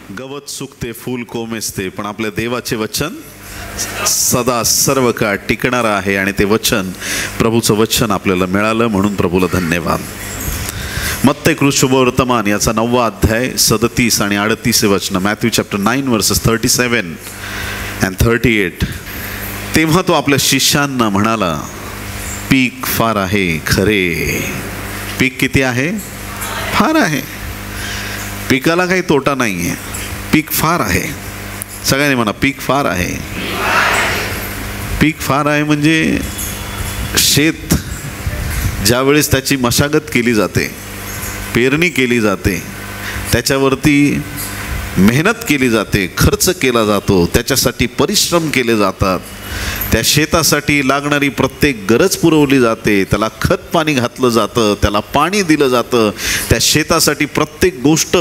गवत सुकते फूल कोमेजते, पण आपल्या देवाचे वचन सदा सर्व काळ टिकणारं आहे. आणि ते वचन, प्रभूचं वचन आपल्याला मिळालं म्हणून प्रभूला धन्यवाद. मत्ते शुभवर्तमान याचा 9वा अध्याय 37 आणि 38 वचन. Matthew chapter 9 versus 37 and 38. तेव्हा तो आपल्या शिष्यांना म्हणाला, पीक फार आहे खरे. पीक किती आहे? फार आहे. पिकाला काही तोटा नाही आहे, पीक फार आहे. सगळ्यांनी म्हणा, पीक फार आहे. पीक फार आहे म्हणजे शेत ज्यावेळेस त्याची मशागत केली जाते, पेरणी केली जाते, त्याच्यावरती मेहनत केली जाते, खर्च केला जातो, त्याच्यासाठी परिश्रम केले जातात, त्या शेतासाठी लागणारी प्रत्येक गरज पुरवली जाते, त्याला खत पाणी घातलं जातं, त्याला पाणी दिलं जातं, त्या शेतासाठी प्रत्येक गोष्ट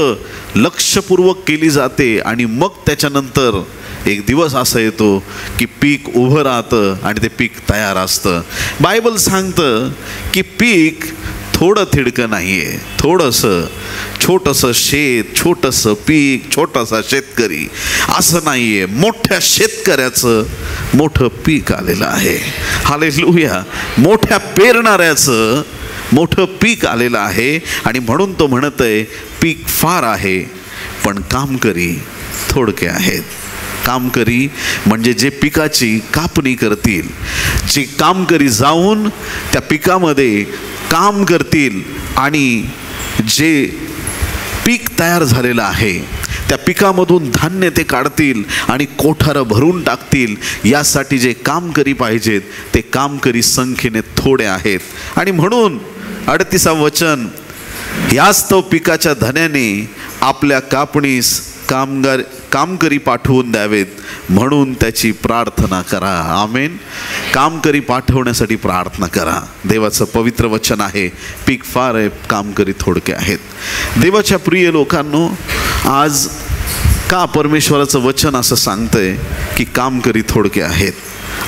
लक्षपूर्वक केली जाते. आणि मग त्याच्यानंतर एक दिवस असा येतो की पीक उभं राहतं आणि ते पीक तयार असतं. बायबल सांगतं की पीक थोडं थिडकं नाही आहे, थोडंसं छोटंसं शेत, छोटंसं पीक, छोटासा शेतकरी असं नाही आहे. मोठ्या शेतकऱ्याचं मोठं पीक आलेलं आहे. हालेलुया. मोठ्या पेरणाऱ्याचं मोठं पीक आलेलं आहे. आणि म्हणून तो म्हणत आहे, पीक फार आहे पण कामकरी थोडके आहेत. कामकरी म्हणजे जे पिकाची कापणी करतील, जे कामकरी जाऊन त्या पिकामध्ये काम करतील आणि जे पीक तयार झालेलं आहे त्या पिकामधून धान्य ते काढतील आणि कोठारं भरून टाकतील. यासाठी जे कामकरी पाहिजेत ते कामकरी संख्येने थोडे आहेत. आणि म्हणून 38 वचन, यास्तव पिकाच्या धन्याने आपल्या कापणीस कामकरी पाठवून द्यावेत म्हणून त्याची प्रार्थना करा. आमेन. कामकरी पाठवण्यासाठी प्रार्थना करा. देवाचं पवित्र वचन आहे, पीक फार आहे, कामकरी थोडके आहेत. देवाच्या प्रिय लोकांनो, आज का परमेश्वराचं वचन असं सांगतंय की कामकरी थोडके आहेत?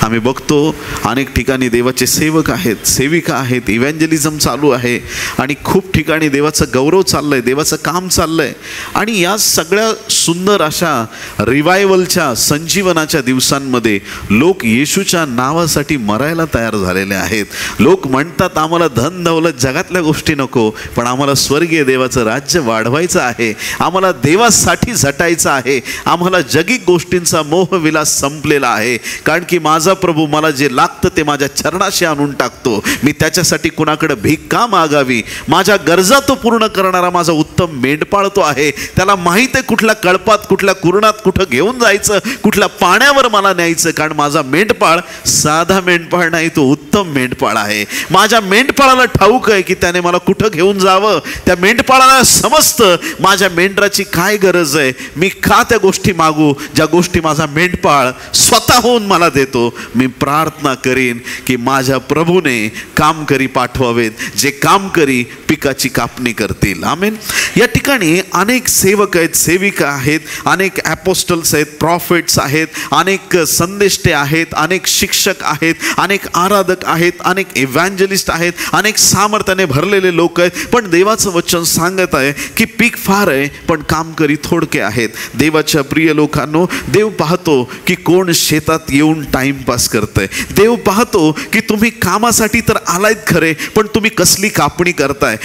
आम्ही बघतो अनेक ठिकाणी देवाचे सेवक आहेत, सेविका आहेत, इव्हँजलिझम चालू आहे आणि खूप ठिकाणी देवाचं गौरव चाललं आहे, देवाचं काम चाललं आहे. आणि या सगळ्या सुंदर अशा रिवायवलच्या संजीवनाच्या दिवसांमध्ये लोक येशूच्या नावासाठी मरायला तयार झालेले आहेत. लोक म्हणतात, आम्हाला धन दौलत जगातल्या गोष्टी नको, पण आम्हाला स्वर्गीय देवाचं राज्य वाढवायचं आहे, आम्हाला देवासाठी झटायचं आहे, आम्हाला जगिक गोष्टींचा मोहविलास संपलेला आहे. कारण की माझा प्रभू मला जे लागतं ते माझ्या चरणाशी आणून टाकतो. मी त्याच्यासाठी कुणाकडे भिक्षा मागावी? माझ्या गरजा तो पूर्ण करणारा माझा उत्तम मेंढपाळ तो आहे. त्याला माहित आहे कुठल्या कळपात, कुठल्या कुरणात कुठं घेऊन जायचं, कुठल्या पाण्यावर मला न्यायचं. कारण माझा मेंढपाळ साधा मेंढपाळ नाही, तो उत्तम मेंढपाळ आहे. माझ्या मेंढपाळाला ठाऊक आहे की त्याने मला कुठं घेऊन जावं. त्या मेंढपाळाला समजतं माझ्या मेंढराची काय गरज आहे, मी का त्या गोष्टी मागू ज्या गोष्टी माझा मेंढपाळ स्वतःहून मला देतो. मी प्रार्थना करीन की माझ्या प्रभूने कामकरी पाठवावेत, जे कामकरी पिकाची कापणी करतील. आमेन. या ठिकाणी अनेक सेवक आहेत, सेविका आहेत, अनेक ॲपोस्टल्स आहेत, प्रॉफिट्स आहेत, अनेक संदेष्टे आहेत, अनेक शिक्षक आहेत, अनेक आराधक आहेत, अनेक इव्हँजलिस्ट आहेत, अनेक सामर्थ्याने भरलेले लोक आहेत. पण देवाचं वचन सांगत आहे की पीक फार आहे पण कामकरी थोडके आहेत. देवाच्या प्रिय लोकांनो, देव पाहतो की कोण शेतात येऊन टाइमपास करतंय. देव पाहतो की तुम्ही कामासाठी तर आलायत खरे, पण तुम्ही कसली कापणी करताय.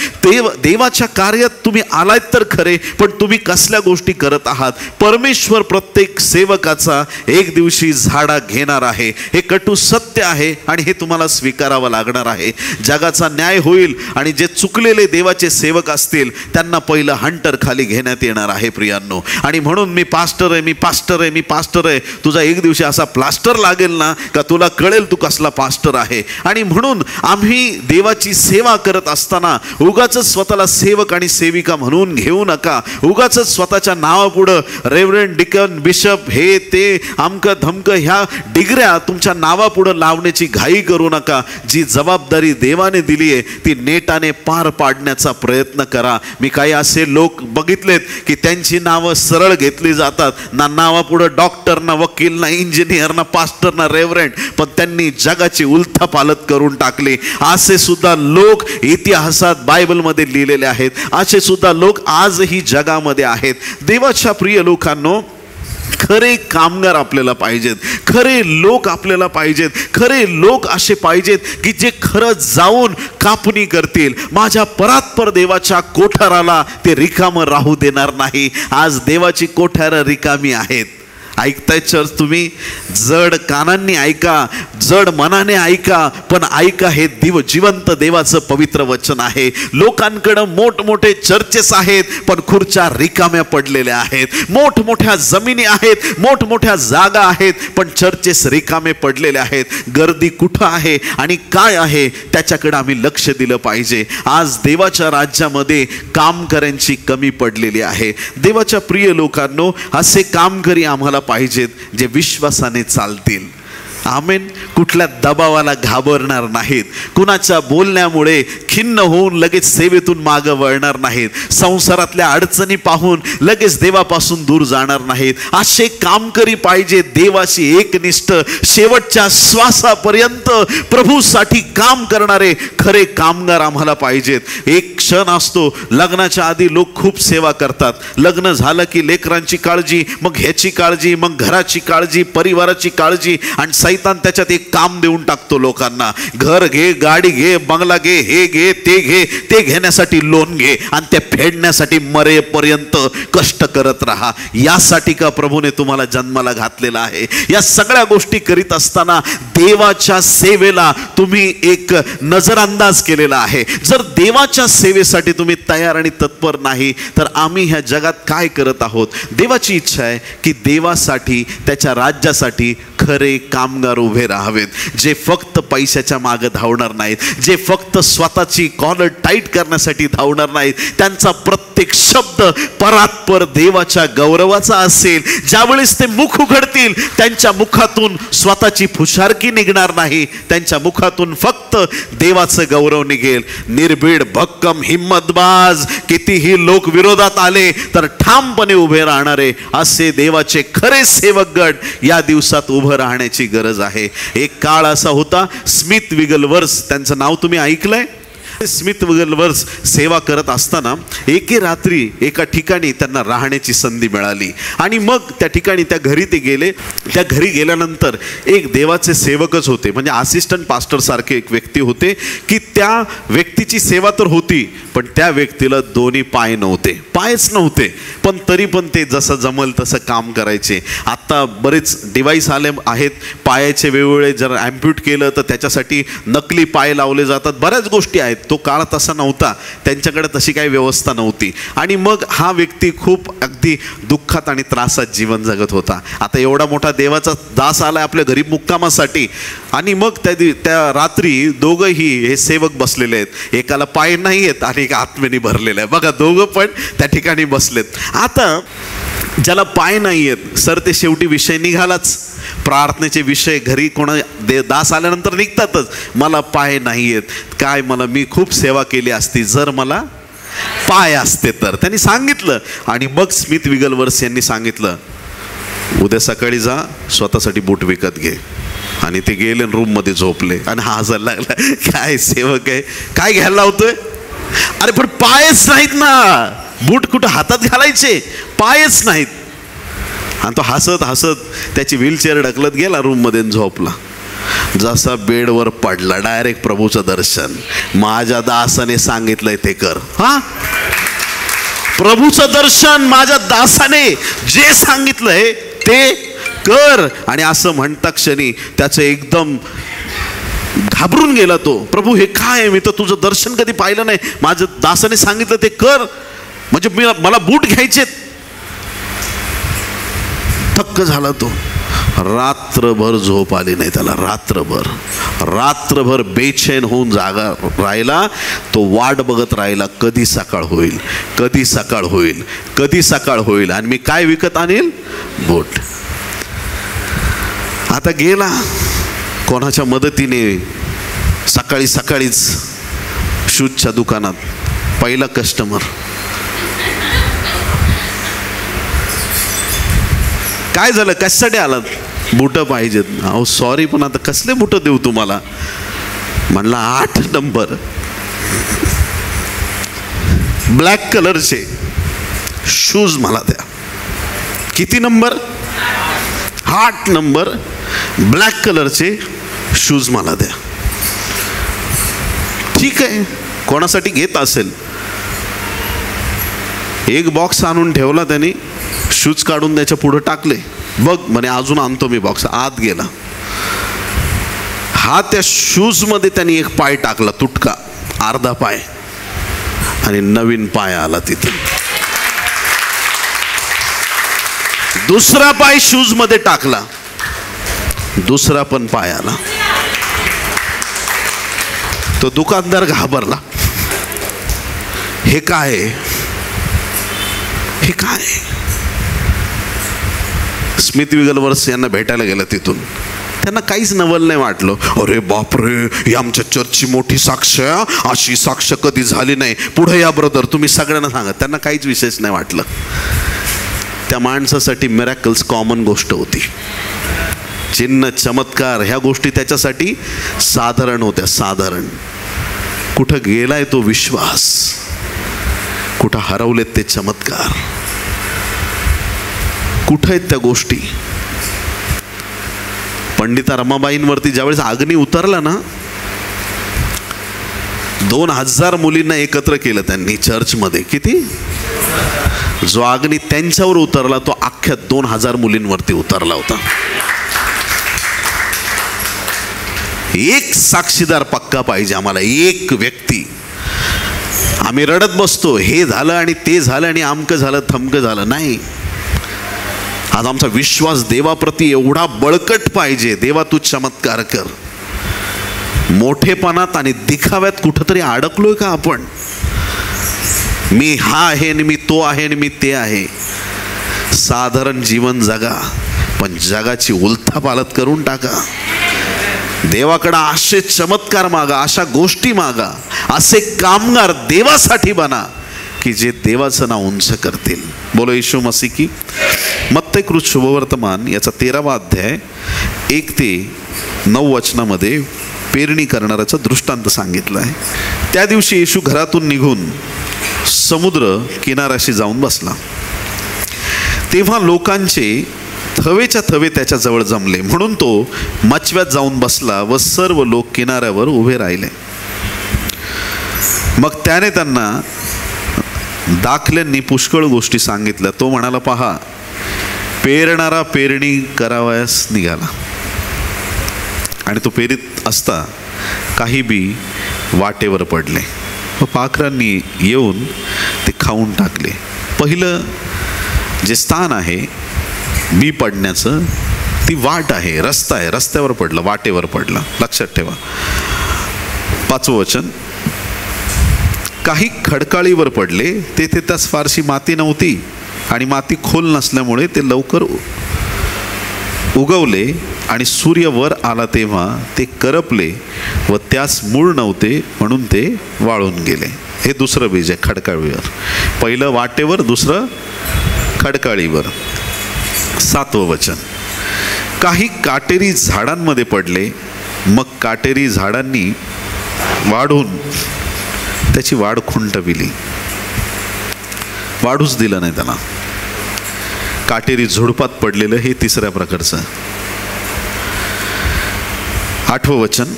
देवाच्या कार्यात तुम्ही आलायत तर खरे, पण तुम्ही कसल्या गोष्टी करत आहात. परमेश्वर प्रत्येक सेवकाचा एक दिवशी झाडा घेणार आहे. हे कटू सत्य आहे आणि हे तुम्हाला स्वीकारावं लागणार आहे. जगाचा न्याय होईल आणि जे चुकलेले देवाचे सेवक असतील त्यांना पहिलं हंटर खाली घेण्यात येणार आहे प्रियांनो. आणि म्हणून मी पास्टर आहे, मी पास्टर आहे, मी पास्टर आहे. तुझा एक दिवशी असा प्लास्टर लागेल ना का तुला कळेल तू कसला पास्टर आहे. आणि म्हणून आम्ही देवाची सेवा करत असताना उगाच स्वतःला सेवक आणि सेविका म्हणून घेऊ नका. उगाच स्वतःच्या नावापुढं रेव्हरंड, डिकन, बिशप, हे ते अमकं धमकं ह्या डिग्र्या तुमच्या नावापुढं लावण्याची घाई करू नका. जी जबाबदारी देवाने दिली आहे ती नेटाने पार पाडण्याचा प्रयत्न करा. मी काही असे लोक बघितलेत की त्यांची नावं सरळ घेतली जातात, ना नावापुढं डॉक्टर, ना वकील, ना इंजिनियर, ना पास्टर, ना रेव्हरंड, पण त्यांनी जगाची उलथापालथ करून टाकली. असे सुद्धा लोक इतिहासात बायबलमध्ये लिहिलेले आहेत. असे सुद्धा लोक आजही जगामध्ये आहेत. देवाच्या प्रिय लोकांनो, खरे कामगार आपल्याला पाहिजेत, खरे लोक आपल्याला पाहिजेत. खरे लोक असे पाहिजेत की जे खरं जाऊन कापणी करतील. माझ्या परात्पर देवाच्या कोठाराला ते रिकामं राहू देणार नाही. आज देवाची कोठारं रिकामी आहेत. ऐकताय चर्च तुम्ही? जड कानांनी ऐका, जड मनाने ऐका, पण ऐका हे जिवंत देवाचं पवित्र वचन आहे. लोकांकडं मोठमोठे चर्चेस आहेत, पण खुर्च्या रिकाम्या पडलेल्या आहेत. मोठमोठ्या जमिनी आहेत, मोठमोठ्या जागा आहेत, पण चर्चेस रिकामे पडलेले आहेत. गर्दी कुठं आहे आणि काय आहे त्याच्याकडे आम्ही लक्ष दिलं पाहिजे. आज देवाच्या राज्यामध्ये कामकऱ्यांची कमी पडलेली आहे. देवाच्या प्रिय लोकांनो, असे कामकरी आम्हाला पाहिजेत जे विश्वासाने चालतील. आमेन. कुठल्या दबावाला घाबरणार नाहीत, कुणाच्या बोलण्यामुळे खिन्न होऊन लगेच सेवेतून मागं वळणार नाहीत, संसारातल्या अडचणी पाहून लगेच देवापासून दूर जाणार नाहीत. असे कामकरी पाहिजे, देवाशी एकनिष्ठ, शेवटच्या श्वासापर्यंत प्रभूसाठी काम करणारे खरे कामगार आम्हाला पाहिजेत. एक क्षण असतो, लग्नाच्या आधी लोक खूप सेवा करतात. लग्न झालं की लेकरांची काळजी, मग ह्याची काळजी, मग घराची काळजी, परिवाराची काळजी, आणि सैतान त्याच्यात एक काम देऊन टाकतो लोकांना. घर घे, गाडी घे, बंगला घे, हे घे, ते घे, ते घेण्यासाठी लोन घे, आणि ते फेडण्यासाठी मरेपर्यंत कष्ट करत राहा. यासाठी का प्रभूने तुम्हाला जन्माला घातलेला आहे? या सगळ्या गोष्टी करीत असताना देवाच्या सेवेला तुम्ही एक नजरअंदाज केलेला आहे. जर देवाच्या सेवेसाठी तुम्ही तयार आणि तत्पर नाही तर आम्ही ह्या जगात काय करत आहोत? देवाची इच्छा आहे की देवासाठी, त्याच्या राज्यासाठी खरे कामगार उभे राहावेत, जे फक्त पैशाच्या मागे धावणार नाहीत, जे फक्त स्वतःची कॉलर टाईट करण्यासाठी धावणार नाहीत. त्यांचा प्रत्येक शब्द परात्पर देवाच्या गौरवाचा असेल. ज्यावेळेस ते मुख उघडतील त्यांच्या मुखातून स्वतःची फुशारकी निघणार नाही, त्यांच्या मुखातून फक्त देवाचं गौरव निघेल. निर्भीड, भक्कम, हिम्मतबाज, कितीही लोक विरोधात आले तर ठामपणे उभे राहणारे असे देवाचे खरे सेवकगण या दिवसात उभं राहण्याची गरज आहे. एक काळ असा होता, स्मिथ विगलवर्स, त्यांचं नाव तुम्ही ऐकलंय? स्मिथ विगलवर्स सेवा करत असताना एके रात्री एका ठिकाणी त्यांना राहण्याची संधी मिळाली, आणि मग त्या ठिकाणी त्या घरी ते गेले. त्या घरी गेल्यानंतर एक देवाचे सेवकच होते, म्हणजे असिस्टंट पास्टर सारखे एक व्यक्ती होते, की त्या व्यक्तीची सेवा तर होती, पण त्या व्यक्तीला दोन्ही पाय नव्हते, पायच नव्हते, पण तरी पण ते जसं जमल तसं काम करायचे. आत्ता बरेच डिव्हाइस आले आहेत, पायाचे वेगवेगळे जर ॲम्प्यूट केलं तर त्याच्यासाठी नकली पाय लावले जातात, बऱ्याच गोष्टी आहेत. तो काळ तसा नव्हता, त्यांच्याकडे तशी काही व्यवस्था नव्हती. आणि मग हा व्यक्ती खूप अगदी दुःखात आणि त्रासात जीवन जगत होता. आता एवढा मोठा देवाचा दास आला आपल्या घरी मुक्कामासाठी, आणि मग त्या रात्री दोघंही हे सेवक बसलेले आहेत, एकाला पाय नाही आहेत आणि एक आत्मेने भरलेला आहे. बघा, दोघं पण त्या ठिकाणी बसलेत. आता ज्याला पाय नाही आहेत, सर ते शेवटी विषय निघालाच, प्रार्थनेचे विषय घरी कोणा दास आल्यानंतर निघतातच. मला पाय नाही आहेत, काय मला, मी खूप सेवा केली असती जर मला पाय असते तर. त्यांनी सांगितलं. आणि मग स्मिथ विगलवर्स यांनी सांगितलं, उद्या सकाळी जा, स्वतःसाठी बूट विकत घे. आणि ते गेले, रूममध्ये झोपले, आणि हा हसायला लागला, काय सेवक आहे, काय घ्यायला लावतोय? अरे पण पायच नाहीत ना, बूट कुठं हातात घालायचे, पायच नाहीत. आणि तो हसत हसत त्याची व्हीलचेअर ढकलत गेला रूममध्ये, झोपला. जसा बेडवर पडला, डायरेक्ट प्रभूचं दर्शन. माझ्या दासाने सांगितलंय ते कर. हा, प्रभूचं दर्शन, माझ्या दासाने जे सांगितलंय ते कर. आणि असं म्हणता क्षणी त्याचं एकदम घाबरून गेला तो. प्रभू हे काय, मी तर तुझं दर्शन कधी पाहिलं नाही, माझ्या दासाने सांगितलं ते कर, म्हणजे मला बूट घ्यायचेत. थक्क झाला तो. रात्रभर झोप आली नाही त्याला, रात्रभर बेचैन होऊन जागा राहिला. तो वाट बघत राहिला, कधी सकाळ होईल, कधी सकाळ होईल, कधी सकाळ होईल, आणि मी काय विकत आणेल? बूट. आता गेला, कोणाच्या मदतीने सकाळी सकाळीच शूजच्या दुकानात पहिला कस्टमर. काय झालं, कशासाठी आलात? बुटं पाहिजेत. अहो सॉरी, पण आता कसले बुटं देऊ तुम्हाला? म्हणला 8 नंबर ब्लॅक कलरचे शूज मला द्या. किती नंबर? 8 नंबर ब्लॅक कलरचे शूज मला द्या. ठीक आहे, कोणासाठी घेत असेल. एक बॉक्स आणून ठेवला त्यांनी, शूज काढून त्याच्या पुढे टाकले. बघ म्हणे अजून आणतो मी बॉक्स. आत गेला, हा त्या शूज मध्ये त्यांनी एक पाय टाकला, तुटका अर्धा पाय, आणि नवीन पाय आला तिथे. दुसरा पाय शूज मध्ये टाकला, दुसरा पण पाय आला. तो दुकानदार घाबरला. हे काय, हे काय? स्मिथ विगलवर्स यांना भेटायला गेलं. तिथून त्यांना काहीच नवल नाही वाटलं. अरे बापरे, ही आमच्या चर्चची मोठी साक्ष आहे, अशी साक्ष कधी झाली नाही. पुढे या ब्रदर, तुम्ही सगळ्यांना सांगा. त्यांना काहीच विशेष नाही वाटलं. त्या माणसासाठी मिरॅकल्स कॉमन गोष्ट होती. चिन्ह चमत्कार ह्या गोष्टी त्याच्यासाठी साधारण होत्या. साधारण. कुठं गेलाय तो विश्वास, कुठं हरवलेत ते चमत्कार, कुठं आहेत त्या गोष्टी. पंडिता रमाबाईंवरती ज्यावेळेस अग्नी उतरला ना, 2000 मुलींना एकत्र केलं त्यांनी चर्चमध्ये. किती? जो अग्नी त्यांच्यावर उतरला तो अख्ख्या 2000 मुलींवरती उतरला होता. एक साक्षीदार पक्का पाहिजे आम्हाला, एक व्यक्ती. आम्ही रडत बसतो, हे झालं आणि ते झालं आणि आमकं झालं थमकं झालं. नाही, आज आमचा विश्वास देवाप्रती एवढा बळकट पाहिजे. देवा तू चमत्कार कर. मोठेपणात आणि दिखाव्यात कुठंतरी अडकलोय का आपण? मी हा आहे आणि मी तो आहे आणि मी ते आहे. साधारण जीवन जगा, पण जगाची उलथापालथ करून टाका. देवाकडे असे चमत्कार मागा, अशा गोष्टी मागा, असे कामगार देवासाठी बना की जे देवाचं नाव उंच करतील. बोलो येशू मसीह की. मत्ती कृत शुभवर्तमान याचा 13वा अध्याय 1 ते 9 वचनामध्ये पेरणी करणाऱ्याचा दृष्टांत सांगितला आहे. त्या दिवशी येशू घरातून निघून समुद्र किनाऱ्याशी जाऊन बसला. तेव्हा लोकांचे थवेच्या थवे त्याच्या जवळ जमले, म्हणून तो मचव्यात जाऊन बसला व सर्व लोक किनाऱ्यावर उभे राहिले. मग त्याने त्यांना दाखल्यांनी पुष्कळ गोष्टी सांगितल्या. तो म्हणाला, पहा, पेरणारा पेरणी करावयास निघाला, आणि तो पेरीत असता काही बी वाटेवर पडले व पाखरांनी येऊन ते खाऊन टाकले. पहिलं जे स्थान आहे बी पडण्याचं, ती वाट आहे, रस्ता आहे, रस्त्यावर पडलं, वाटेवर पडलं. लक्षात ठेवा. 5वं वचन, काही खडकाळीवर पडले, तेथे त्यास फारशी माती नव्हती आणि माती खोल नसल्यामुळे ते लवकर उगवले, आणि सूर्य वर आला तेव्हा ते करपले व त्यास मूळ नव्हते, म्हणून ते वाळून गेले. हे दुसरं बीज आहे खडकाळीवर. पहिलं वाटेवर, दुसरं खडकाळीवर. 7वं वचन, काही काटेरी झाडांमध्ये पडले, मग काटेरी झाडांनी वाढून त्याची वाढ खुंटविली. वाढूच दिलं नाही त्यांना. काटेरी झुडपात पडलेलं हे तिसऱ्या प्रकारचं. 8वं वचन,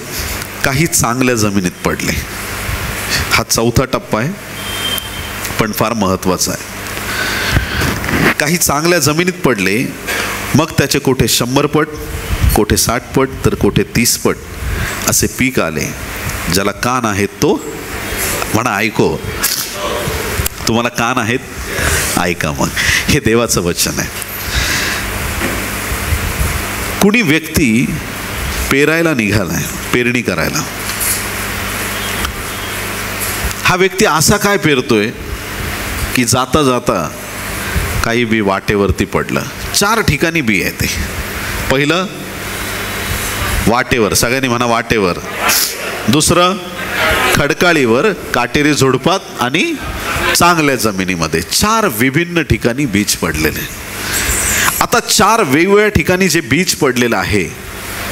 काही चांगल्या जमिनीत पडले. हा 4था टप्पा आहे, पण फार महत्वाचा आहे. काही चांगल्या जमिनीत पडले, मग त्याचे कोठे 100 पट, कोठे 60 पट, तर कोठे 30 पट असे पीक आले. ज्याला कान आहेत तो म्हणा ऐको. तुम्हाला कान आहेत, ऐका. मग हे देवाचं वचन आहे. कुणी व्यक्ती पेरायला निघालाय, पेरणी करायला. हा व्यक्ती असा काय पेरतोय की जाता जाता काही बी वाटेवरती पडलं. 4 ठिकाणी बी आहे ते. पहिलं वाटेवर, सगळ्यांनी म्हणा वाटेवर. दुसरं खडकाळीवर, काटेरी झुडपात आणि चांगल्या जमिनीमध्ये. 4 विभिन्न ठिकाणी बीज पडलेले. आता 4 वेगवेगळ्या ठिकाणी जे बीज पडलेलं आहे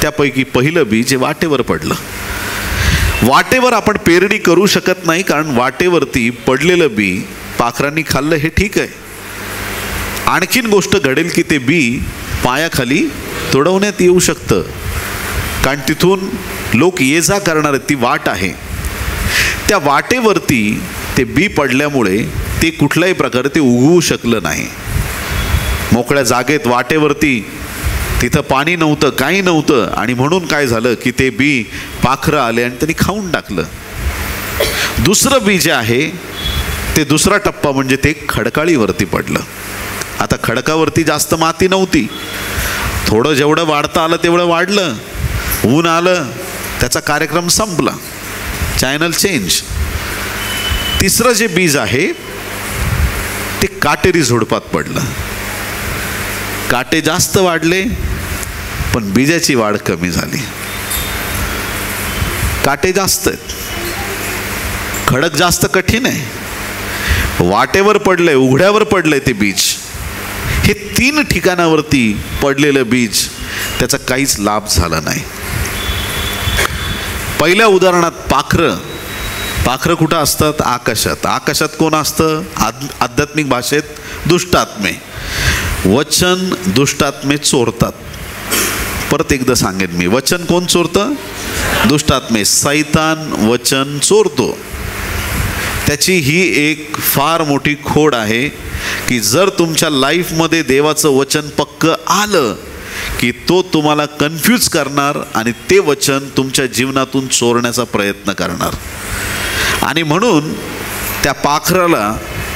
त्यापैकी पहिलं बीज हे वाटेवर पडलं. वाटेवर आपण पेरणी करू शकत नाही, कारण वाटेवरती पडलेलं बी पाखरांनी खाल्लं हे ठीक आहे. आणखीन गोष्ट घडेल की ते बी पायाखाली तोडवण्यात येऊ शकतं, कारण तिथून लोक ये जा करणार आहेत, ती वाट आहे. त्या वाटेवरती ते बी पडल्यामुळे ते कुठल्याही प्रकारे ते उगवू शकलं नाही. मोकळ्या जागेत वाटेवरती तिथं पाणी नव्हतं, काही नव्हतं, आणि म्हणून काय झालं की ते बी पाखरं आले आणि त्यांनी खाऊन टाकलं. दुसरं बी जे आहे ते दुसरा टप्पा म्हणजे ते खडकाळीवरती पडलं. आता खडकावरती जास्त माती नव्हती, थोडं जेवढं वाढता आलं तेवढं वाढलं, ऊन आलं, त्याचा कार्यक्रम संपला, चॅनल चेंज. तिसरं जे बीज आहे ते काटेरी झुडपात पडलं. काटे जास्त वाढले पण बीजाची वाढ कमी झाली. काटे जास्त आहेत, खडक जास्त कठीण आहे, वाटेवर पडलंय, उघड्यावर पडलंय ते बीज. हे 3 ठिकाणावरती पडलेलं बीज त्याचा काहीच लाभ झाला नाही. पहिल्या उदाहरणात पाखरं कुठं असतात? आकाशात. आकाशात कोण असतं? आध्यात्मिक भाषेत दुष्टात्मे. वचन दुष्टात्मे चोरतात. परत एकदा सांगेन मी, वचन कोण चोरतं? दुष्टात्मे. सैतान वचन चोरतो. त्याची ही एक फार मोठी खोड आहे की जर तुमच्या लाईफमध्ये देवाचं वचन पक्क आलं की तो तुम्हाला कन्फ्यूज करणार आणि ते वचन तुमच्या जीवनातून चोरण्याचा प्रयत्न करणार. आणि म्हणून त्या पाखराला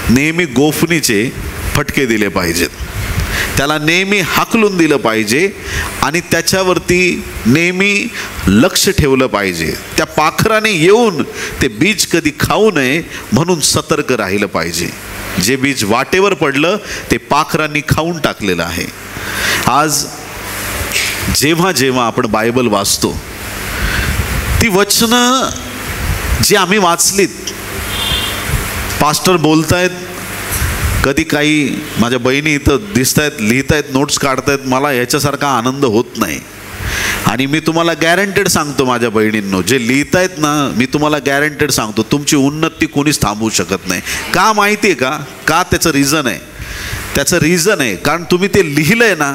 नेहमी गोफणीचे फटके दिले पाहिजेत, त्याला नेहमी हाकलून दिलं पाहिजे आणि त्याच्यावरती नेहमी लक्ष ठेवलं पाहिजे. त्या पाखराने येऊन ते बीज कधी खाऊ नये म्हणून सतर्क राहिलं पाहिजे. जे बीज वाटेवर पडलं ते पाखरांनी खाऊन टाकलेलं आहे. आज जेव्हा जेव्हा आपण बायबल वाचतो ती वचनं जी आम्ही वाचलीत, पास्टर बोलतायत, कधी काही माझ्या बहिणी इथं दिसतायत, लिहितायत, नोट्स काढतायत, मला याच्यासारखा आनंद होत नाही. आणि मी तुम्हाला गॅरंटेड सांगतो माझ्या बहिणींनो, जे लिहितायत ना, मी तुम्हाला गॅरंटेड सांगतो तुमची उन्नती कोणीच थांबवू शकत नाही. का माहिती आहे का? का त्याचं रिझन आहे. त्याचं रिझन आहे कारण तुम्ही ते लिहिलंय ना,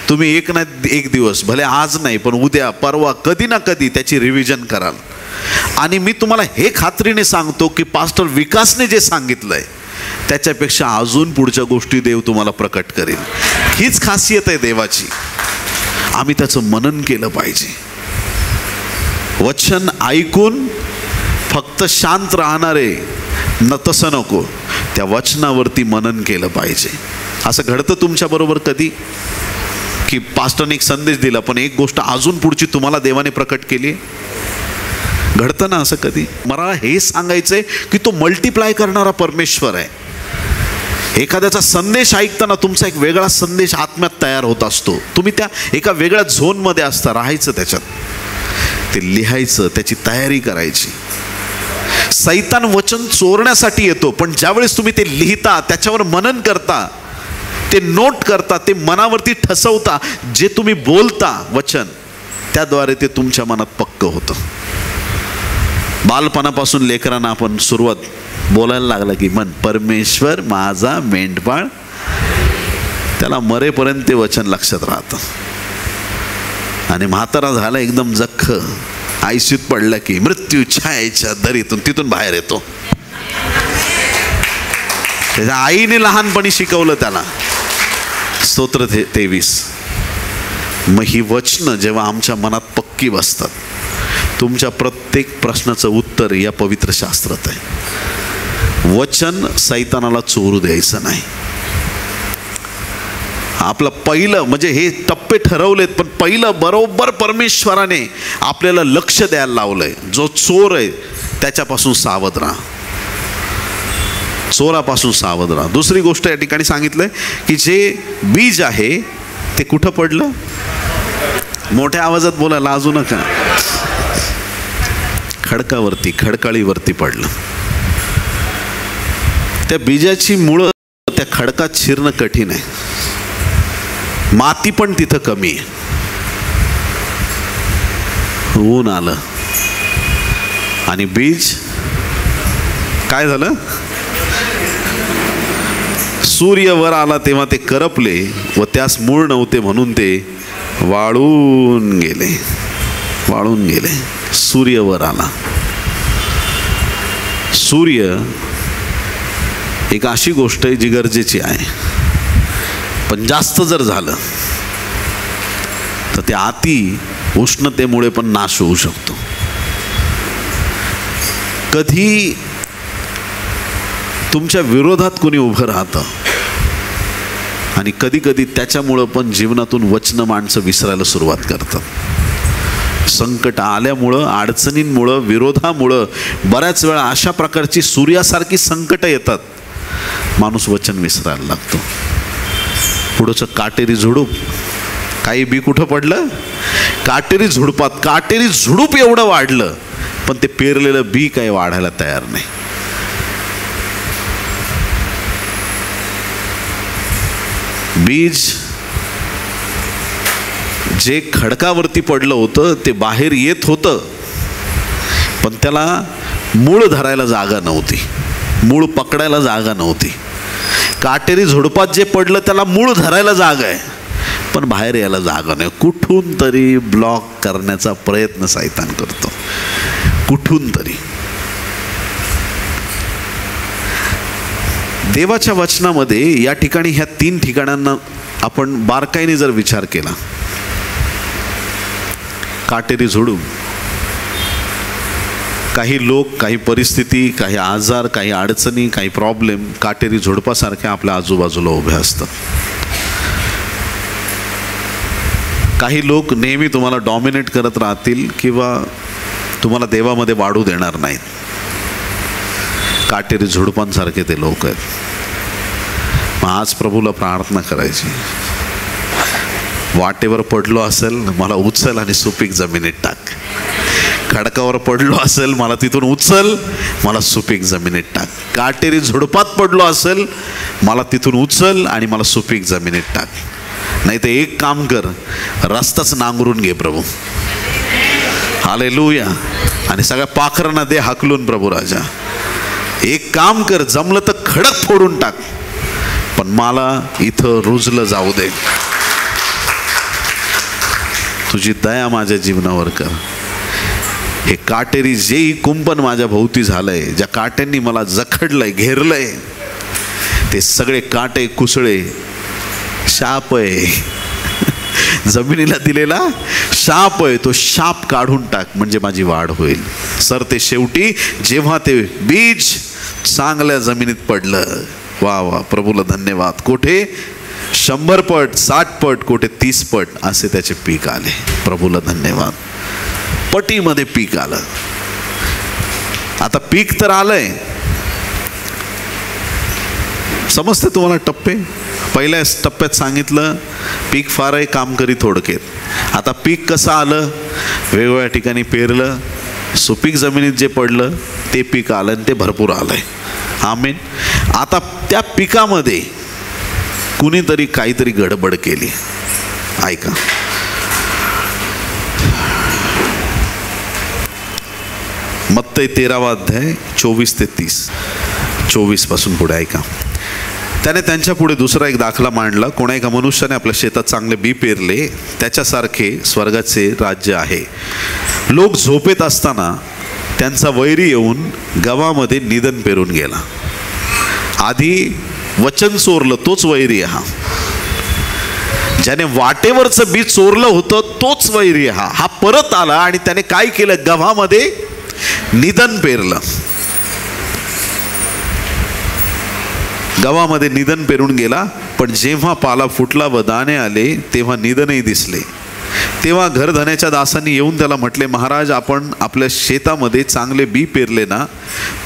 तुम्ही एक ना एक दिवस, भले आज नाही पण उद्या परवा कधी ना कधी त्याची रिव्हिजन कराल. आणि मी तुम्हाला हे खात्रीने सांगतो की पास्टर विकासने जे सांगितलंय त्याच्यापेक्षा अजून पुढच्या गोष्टी देव तुम्हाला प्रकट करेल. हीच खासियत आहे देवाची. आम्ही त्याचं मनन केलं पाहिजे. वचन ऐकून फक्त शांत राहणारे न, तसं नको, त्या वचनावरती मनन केलं पाहिजे. असं घडतं तुमच्याबरोबर कधी की पास्टरने एक संदेश दिला पण एक गोष्ट अजून पुढची तुम्हाला देवाने प्रकट केली? घडतं ना असं कधी? मला हे सांगायचंय की तो मल्टिप्लाय करणारा परमेश्वर आहे. एखाद्याचा संदेश ऐकताना तुमचा एक वेगळा संदेश आत्म्यात तयार होत असतो. तुम्ही त्या एका वेगळ्या झोनमध्ये असता, राहायचं त्याच्यात, ते लिहायचं, त्याची तयारी करायची. सैतान वचन चोरण्यासाठी येतो, पण ज्यावेळेस तुम्ही ते लिहिता, त्याच्यावर मनन करता, ते नोट करता, ते मनावरती ठसवता, जे तुम्ही बोलता वचन, त्याद्वारे ते तुमच्या मनात पक्क होतं. बालपणापासून लेकरांना आपण सुरुवात बोलायला लागला की मन परमेश्वर माझा मेंढपाळ, त्याला मरेपर्यंत ते वचन लक्षात राहतं. आणि म्हातारा झाला एकदम जख्ख, आयसीयूत पडला की मृत्यू छायेच्या दरीतून तिथून बाहेर येतो. त्याच्या आईने लहानपणी शिकवलं त्याला. स्तोत्र 23. मग ही वचनं जेव्हा आमच्या मनात पक्की बसतात, तुमच्या प्रत्येक प्रश्नाचं उत्तर या पवित्र शास्त्रात आहे. वचन सैतानाला चोरू द्यायचं नाही. आपलं पहिलं म्हणजे हे टप्पे ठरवलेत, पण पहिलं बरोबर परमेश्वराने आपल्याला लक्ष द्यायला लावलंय. जो चोर आहे त्याच्यापासून सावध राहा, चोरापासून सावध राहा. दुसरी गोष्ट या ठिकाणी सांगितलंय की जे बीज आहे ते कुठं पडलं? मोठ्या आवाजात बोला, लाजू नका. खडकावरती, खडकाळीवरती पडलं. त्या बीजाची मुळं त्या खडकात शिरणं कठीण आहे. माती पण तिथं कमी आहे. ऊन आलं आणि बीज काय झालं, सूर्य वर आला तेव्हा ते करपले व त्यास मूळ नव्हते म्हणून ते वाळून गेले. वाळून गेले. सूर्य वर आला. सूर्य एक अशी गोष्ट आहे जी गरजेची आहे, पण जास्त जर झालं तर ते अति उष्णतेमुळे पण नाश होऊ शकतो. कधी तुमच्या विरोधात कोणी उभं राहतं आणि कधी कधी त्याच्यामुळं पण जीवनातून वचनं माणसं विसरायला सुरुवात करतात. संकट आल्यामुळं, अडचणींमुळं, विरोधामुळं बऱ्याच वेळा अशा प्रकारची सूर्यासारखी संकट येतात, माणूस वचन विसरायला लागतो. पुढचं काटेरी झुडूप, काही बी कुठं पडलं, काटेरी झुडपात. काटेरी झुडूप एवढं वाढलं पण ते पेरलेलं बी काही वाढायला तयार नाही. बीज जे खडकावरती पडलं होतं ते बाहेर येत होतं, पण त्याला मूळ धरायला जागा नव्हती, मूळ पकडायला जागा नव्हती. काटेरी झुडपात जे पडलं त्याला मूळ धरायला जागा आहे, पण बाहेर यायला जागा नाही. कुठून तरी ब्लॉक करण्याचा प्रयत्न सैतान करतो, कुठून तरी. देवाच्या वचनामध्ये या ठिकाणी ह्या 3 ठिकाणांना आपण बारकाईने जर विचार केला, काटेरी झुडूप, काही लोक, काही परिस्थिती, काही आजार, काही अडचणी, काही प्रॉब्लेम काटेरी झुडपासारख्या आपल्या आजूबाजूला उभे असतात. काही लोक नेहमी तुम्हाला डॉमिनेट करत राहतील किंवा तुम्हाला देवामध्ये वाढू देणार नाहीत. काटेरी झुडपांसारखे ते लोक आहेत. मग आज प्रभूला प्रार्थना करायची, वाटेवर पडलो असेल मला उचल आणि सुपीक जमिनीत टाक. खडकावर पडलो असेल मला तिथून उचल, मला सुपीक जमिनीत टाक. काटेरी झुडपात पडलो असेल मला तिथून उचल आणि मला सुपीक जमिनीत टाक. नाही तर एक काम कर, रस्ताच नांगरून घे प्रभू. हालेलुया. आणि सगळ्या पाखरांना दे हाकलून प्रभू राजा. एक काम कर, जमलं तर खडक फोडून टाक, पण मला इथं रुजलं जाऊ दे. तुझी दया माझ्या जीवनावर कर. हे काटेरी जेही कुंपण माझ्या भोवती झालंय, ज्या काट्यांनी मला जखडलंय, घेरलंय, ते सगळे काटे कुसळे शाप आहे, जमिनीला दिलेला शाप आहे, तो शाप काढून टाक म्हणजे माझी वाढ होईल. सर ते शेवटी जेव्हा ते बीज चांगल्या जमिनीत पडलं, वा वा प्रभूला धन्यवाद, कोठे 100 पट, 60 पट, कोठे 30 पट असे त्याचे पीक आले. प्रभूला धन्यवाद. पटीमध्ये पीक आलं. आता पीक तर आलंय, समजते तुम्हाला टप्पे. पहिल्या टप्प्यात सांगितलं पीक फार आहे, काम करी थोडक्यात. आता पीक कसं आलं, वेगवेगळ्या ठिकाणी पेरलं, सुपीक जमिनीत जे पडलं ते पीक आलं आणि ते भरपूर आलंय. आमीन. आता त्या पिकामध्ये कुणीतरी काहीतरी गडबड केली. ऐका, मत्तई 13वा अध्याय 24 ते 30, 24 पासून पुढे ऐका. त्याने त्यांच्या पुढे दुसरा एक दाखला मांडला. कोणा एका मनुष्याने आपल्या शेतात चांगले बी पेरले, त्याच्यासारखे स्वर्गाचे राज्य आहे. लोक झोपेत असताना त्यांचा वैरी येऊन गव्हामध्ये निधन पेरून गेला. आधी वचन चोरलं तोच वैरी हा. ज्याने वाटेवरचं बी चोरलं होतं तोच वैरी हा. हा परत आला आणि त्याने काय केलं, गव्हामध्ये निधन पेरलं. गव्हामध्ये निधन पेरून गेला. पण जेव्हा पाला फुटला व दाणे आले तेव्हा निधनही दिसले. तेव्हा घरधण्याच्या दासांनी येऊन त्याला म्हटले, महाराज आपण आपल्या शेतामध्ये चांगले बी पेरले ना,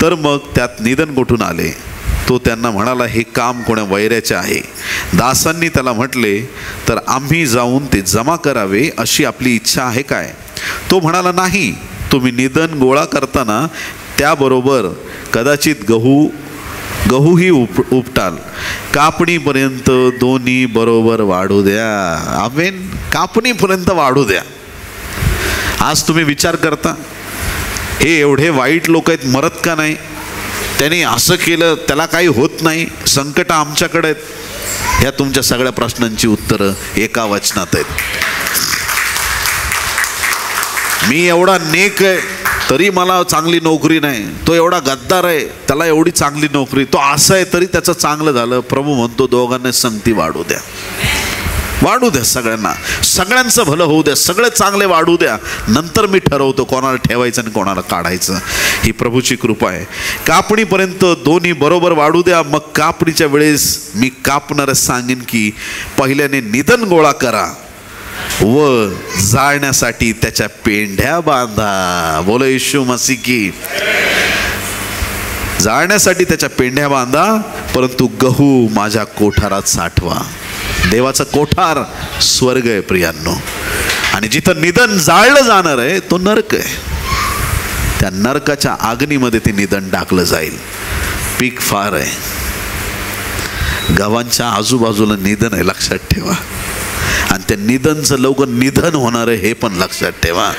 तर मग त्यात निधन कुठून आले? तो त्यांना म्हणाला, हे काम कोण्या वैऱ्याचे आहे. दासांनी त्याला म्हटले, तर आम्ही जाऊन ते जमा करावे अशी आपली इच्छा आहे काय? तो म्हणाला, नाही, तुम्ही निधन गोळा करताना त्याबरोबर कदाचित गहूही उपटाल. कापणीपर्यंत दोन्ही बरोबर वाढू द्या. आमेन. कापणीपर्यंत वाढू द्या. आज तुम्ही विचार करता हे एवढे वाईट लोक आहेत, मरत का नाही? त्यांनी असं केलं, त्याला काही होत नाही, संकट आमच्याकडे आहेत. ह्या तुमच्या सगळ्या प्रश्नांची उत्तरं एका वचनात आहेत. मी एवढा नेक आहे तरी मला चांगली नोकरी नाही. तो एवढा गद्दार आहे त्याला एवढी चांगली नोकरी. तो असं आहे तरी त्याचं चांगलं झालं. प्रभू म्हणतो दोघांना संगती वाढू द्या. वाढू द्या सगळ्यांना. सगळ्यांचं भलं होऊ द्या. सगळे चांगले वाढू द्या. नंतर मी ठरवतो कोणाला ठेवायचं आणि कोणाला काढायचं. ही प्रभूची कृपा आहे. कापणीपर्यंत दोन्ही बरोबर वाढू द्या. मग कापणीच्या वेळेस मी कापणाऱ्या सांगेन की पहिल्याने निधन गोळा करा व जाळण्यासाठी त्याच्या पेंढ्या बांधा. बोला येशू मसीह की. जाळण्यासाठी त्याच्या पेंढ्या बांधा, परंतु गहू माझ्या कोठारात साठवा. देवाचा कोठार स्वर्ग आहे प्रियांनो. आणि जिथं निधन जाळलं जाणार आहे तो नरक आहे. त्या नरकाच्या आग्नीमध्ये ते निधन टाकलं जाईल. पीक फार आहे. गावांच्या आजूबाजूला निधन आहे, लक्षात ठेवा. आणि त्या निधनचं लवकर निधन होणार आहे हे पण लक्षात ठेवा.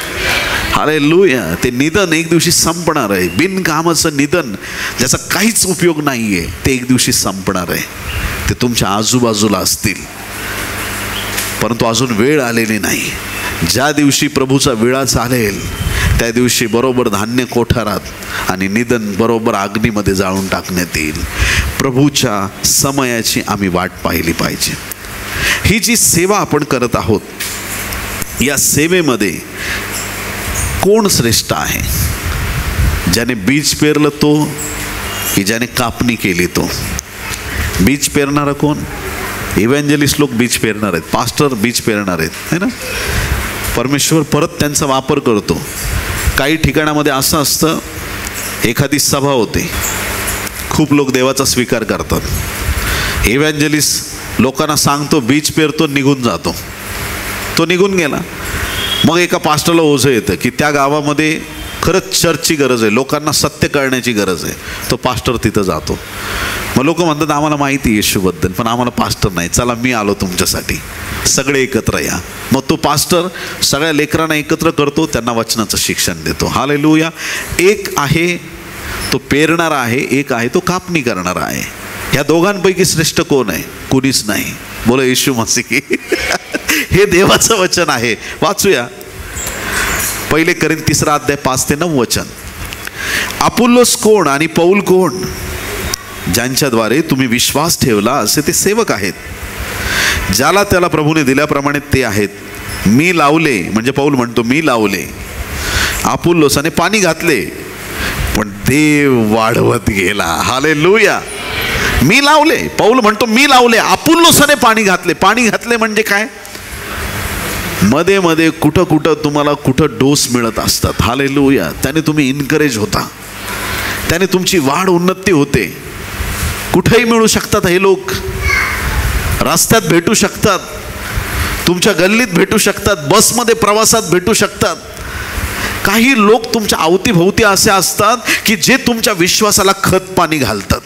हालेलुया. ते निधन एक दिवशी संपणार आहे. बिनकामाचं निधन ज्याचा काहीच उपयोग नाही आहे ते एक दिवशी संपणार आहे. ते तुमच्या आजूबाजूला असतील, परंतु अजून वेळ आलेली नाही. ज्या दिवशी प्रभूचा विळा चालेल त्या दिवशी बरोबर धान्य कोठारात आणि निधन बरोबर अग्नीमध्ये जाळून टाकण्यात येईल. प्रभूच्या समयाची आम्ही वाट पाहिली पाहिजे. ही जी सेवा आपण करत आहोत, या सेवेमध्ये कोण श्रेष्ठ आहे? ज्याने बीज पेरलं तो की ज्याने कापणी केली तो? बीज पेरणारा कोण? इव्हँजलिस्ट लोक बीज पेरणार आहेत, पास्टर बीज पेरणार आहेत, है ना. परमेश्वर परत त्यांचा वापर करतो. काही ठिकाणामध्ये असं असतं, एखादी सभा होते, खूप लोक देवाचा स्वीकार करतात. इव्हँजलिस्ट लोकांना सांगतो, बीज पेरतो, निघून जातो. तो निघून गेला. मग एका पास्टरला ओझं येतं की त्या गावामध्ये खरंच चर्चची गरज आहे, लोकांना सत्य कळण्याची गरज आहे. तो पास्टर तिथं जातो. मग लोक म्हणतात आम्हाला माहिती आहे येशूबद्दल, पण आम्हाला पास्टर नाही, चला मी आलो तुमच्यासाठी, सगळे एकत्र या. मग तो पास्टर सगळ्या लेकरांना एकत्र करतो, त्यांना वचनाचं शिक्षण देतो. हालेलुया. एक आहे तो पेरणारा आहे, एक आहे तो कापणी करणारा आहे. ह्या दोघांपैकी श्रेष्ठ कोण आहे? कुणीच नाही. बोला येशू मसीह. हे देवाचं वचन आहे. वाचूया 1 कोरिंथी 3 अध्याय 5 ते 9 वचन. अपुल्लोस कोण आणि पौल कोण? ज्यांच्याद्वारे तुम्ही विश्वास ठेवला असे ते सेवक आहेत. ज्याला त्याला प्रभूने दिल्याप्रमाणे ते आहेत. मी लावले, म्हणजे पौल म्हणतो मी लावले, अपुल्लोसाने पाणी घातले, पण देव वाढवत गेला. हालेलुया. मी लावले, पौल म्हणतो मी लावले, अपुल्लोसाने पाणी घातले. पाणी घातले म्हणजे काय? मध्ये मध्ये कुठं कुठं तुम्हाला कुठं डोस मिळत असतात. हालेलुया. त्याने तुम्ही इन्करेज होता, त्याने तुमची वाढ उन्नती होते. कुठेही मिळू शकतात हे लोक. रस्त्यात भेटू शकतात, तुमच्या गल्लीत भेटू शकतात, बसमध्ये प्रवासात भेटू शकतात. काही लोक तुमच्या अवतीभोवती असे असतात की जे तुमच्या विश्वासाला खत पाणी घालतात.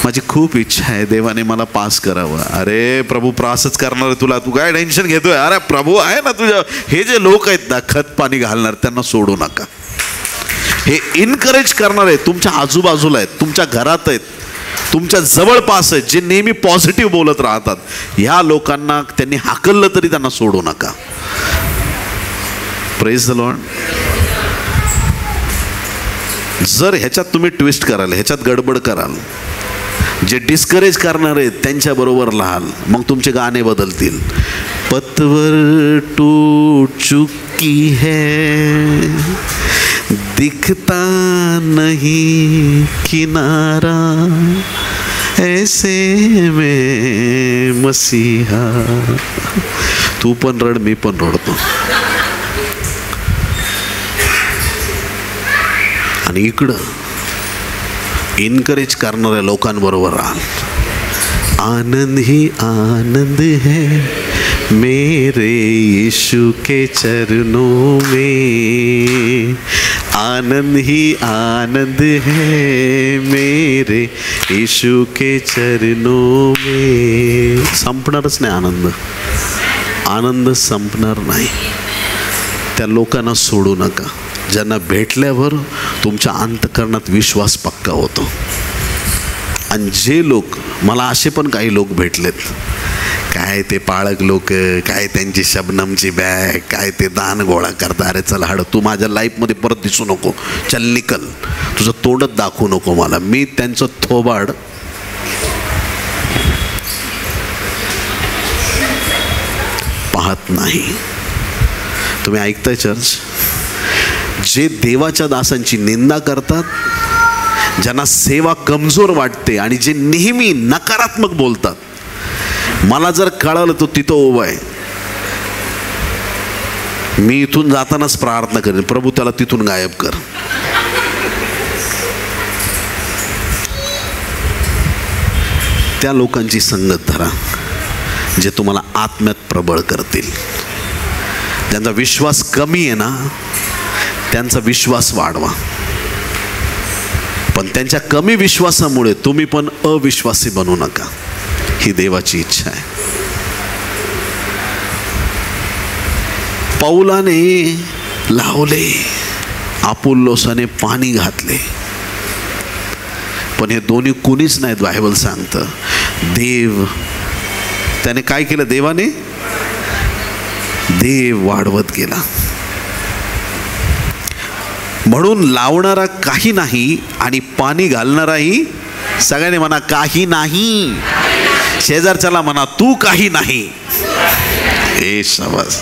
माझी खूप इच्छा आहे देवाने मला पास करावं. अरे प्रभू पासच करणार आहे तुला, तू काय टेन्शन घेतोय? अरे प्रभू आहे ना तुझ्या. हे जे लोक आहेत ना खत पाणी घालणार, त्यांना सोडू नका. हे इनकरेज करणार आहेत, तुमच्या आजूबाजूला आहेत, तुमच्या घरात आहेत, तुमच्या जवळपास आहेत, जे नेहमी पॉझिटिव्ह बोलत राहतात. ह्या लोकांना त्यांनी हाकललं तरी त्यांना सोडू नका. Praise the Lord. जर ह्याच्यात तुम्ही ट्विस्ट कराल, ह्याच्यात गडबड कराल, जे डिस्करेज करणार आहेत त्यांच्याबरोबर लहाल, मग तुमचे गाणे बदलतील. पतवर टूट चुकी है, दिखता नहीं किनारा, ऐसे में मसीहा. तू पण रड, मी पण रडतो. आणि इकडं इनकरेज करणाऱ्या लोकांबरोबर राहा. आनंद ही आनंद है, मेरे यीशु के चरणों में आनंद ही आनंद है, मेरे यीशु के चरणों में. संपणारच नाही आनंद, आनंद संपणार नाही. त्या लोकांना सोडू नका ज्यांना भेटल्यावर तुमच्या अंतःकरणात विश्वास पक्का होतो. आणि जे लोक, मला असे पण काही लोक भेटलेत, काय ते पाळक लोक, काय त्यांची शबनमची बॅग, काय ते दान गोळा करता. अरे चल हाड, तू माझ्या लाईफमध्ये परत दिसू नको, चल निकल, तुझं तोंडच दाखवू नको मला. मी त्यांचं थोबाड पाहत नाही. तुम्ही ऐकताय चर्च? जे देवाच्या दासांची निंदा करतात, ज्यांना सेवा कमजोर वाटते आणि जे नेहमी नकारात्मक बोलतात, मला जर कळलं तो तिथं उभा आहे, मी इथून जातानाच प्रार्थना करेन, प्रभू त्याला तिथून गायब कर. त्या लोकांची संगत धरा जे तुम्हाला आत्म्यात प्रबळ करतील. ज्यांचा विश्वास कमी आहे ना, त्यांचा विश्वास वाढवा. पण त्यांच्या कमी विश्वासामुळे तुम्ही पण अविश्वासी बनू नका, ही देवाची इच्छा आहे. पौलाने लावले, अपुल्लोसाने पाणी घातले, पण हे दोन्ही कुणीच नाहीत. बायबल सांगतं देव, त्याने काय केलं? देवाने देव वाढवत गेला. म्हणून लावणारा काही नाही आणि पाणी घालणाराही, सगळ्यांनी म्हणा काही नाही. शेजारच्याला म्हणा तू काही नाही. ए शाबास,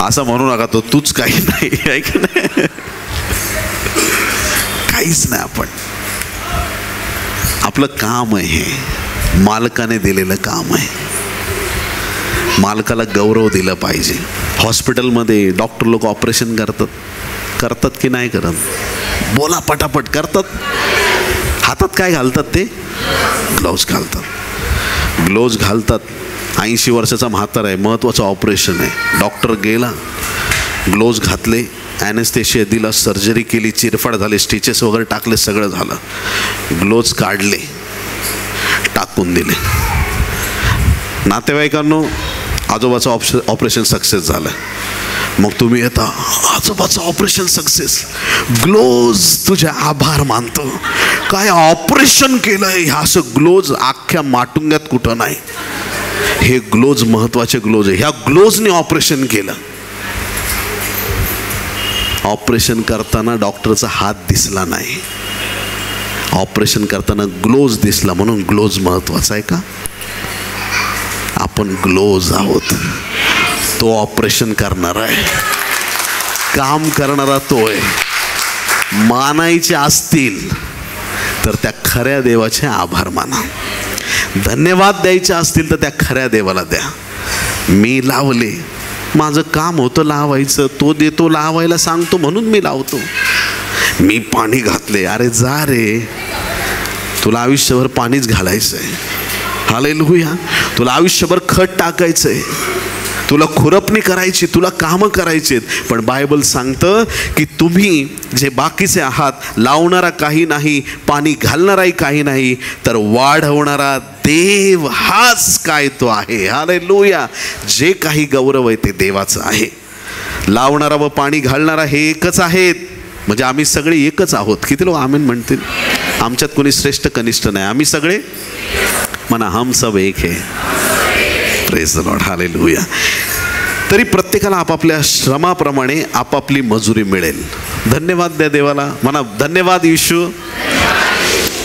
असं म्हणू नका तो तूच काही नाही, आहे की नाही? काहीच नाही. आपण आपलं काम आहे, हे मालकाने दिलेलं काम आहे. मालकाला गौरव दिला पाहिजे. हॉस्पिटलमध्ये डॉक्टर लोक ऑपरेशन करतात की नाही करत? बोला पटापट करतात. हातात काय घालतात? ते ग्लोव्ज घालतात. ग्लोव्ज घालतात. 80 वर्षाचा म्हातारा आहे, महत्त्वाचं ऑपरेशन आहे, डॉक्टर गेला, ग्लोव्ज घातले, ॲनेस्थेशिया दिला, सर्जरी केली, चिरफाड झाली, स्टिचेस वगैरे टाकले, सगळं झालं. ग्लोव्ज काढले, टाकून दिले. नातेवाईकांनो, आजोबाचं ऑपरेशन सक्सेस झालं. मग तुम्ही येता, आजोबाचं ऑपरेशन सक्सेस, ग्लोव्ज तुझे आभार मानतो, काय ऑपरेशन केलंय. ह्या असं ग्लोव्ज अख्ख्या माटुंग्यात कुठं नाही. हे ग्लोव्ज महत्वाचे ग्लोव्ज आहे. ह्या ग्लोव्जने ऑपरेशन केलं. ऑपरेशन करताना डॉक्टरचा हात दिसला नाही, ऑपरेशन करताना ग्लोव्ज दिसला, म्हणून ग्लोव्ज महत्वाचा आहे का? आपण ग्लोव्ज आहोत. तो ऑपरेशन करणारा आहे, काम करणारा तो आहे. मानायचे असतील तर त्या खऱ्या देवाचे आभार माना. धन्यवाद द्यायचे असतील तर त्या खऱ्या देवाला द्या. मी लावले, माझं काम होतं लावायचं, तो देतो लावायला सांगतो म्हणून मी लावतो. मी पाणी घातले, अरे जा रे, तुला आयुष्यभर पाणीच घालायचं आहे. हालेलुया. तुला आयुष्यभर खत टाकायचं आहे, तुला खुरपणी करायची, तुला कामं करायची. पण बायबल सांगतं की तुम्ही जे बाकीचे आहात, लावणारा काही नाही, पाणी घालणाराही काही नाही, तर वाढवणारा देव हाच काय तो आहे. हालेलुया. जे काही गौरव आहे ते देवाचं आहे. लावणारा व पाणी घालणारा हे एकच आहेत. म्हणजे आम्ही सगळे एकच आहोत. किती लोक आमीन म्हणतील? आमच्यात कोणी श्रेष्ठ कनिष्ठ नाही, आम्ही सगळे म्हणा, हम सब एक है. Praise the Lord. हालेलुया. तरी प्रत्येकाला आपापल्या श्रमाप्रमाणे आपापली मजुरी मिळेल. धन्यवाद द्या देवाला, म्हणा धन्यवाद येशू.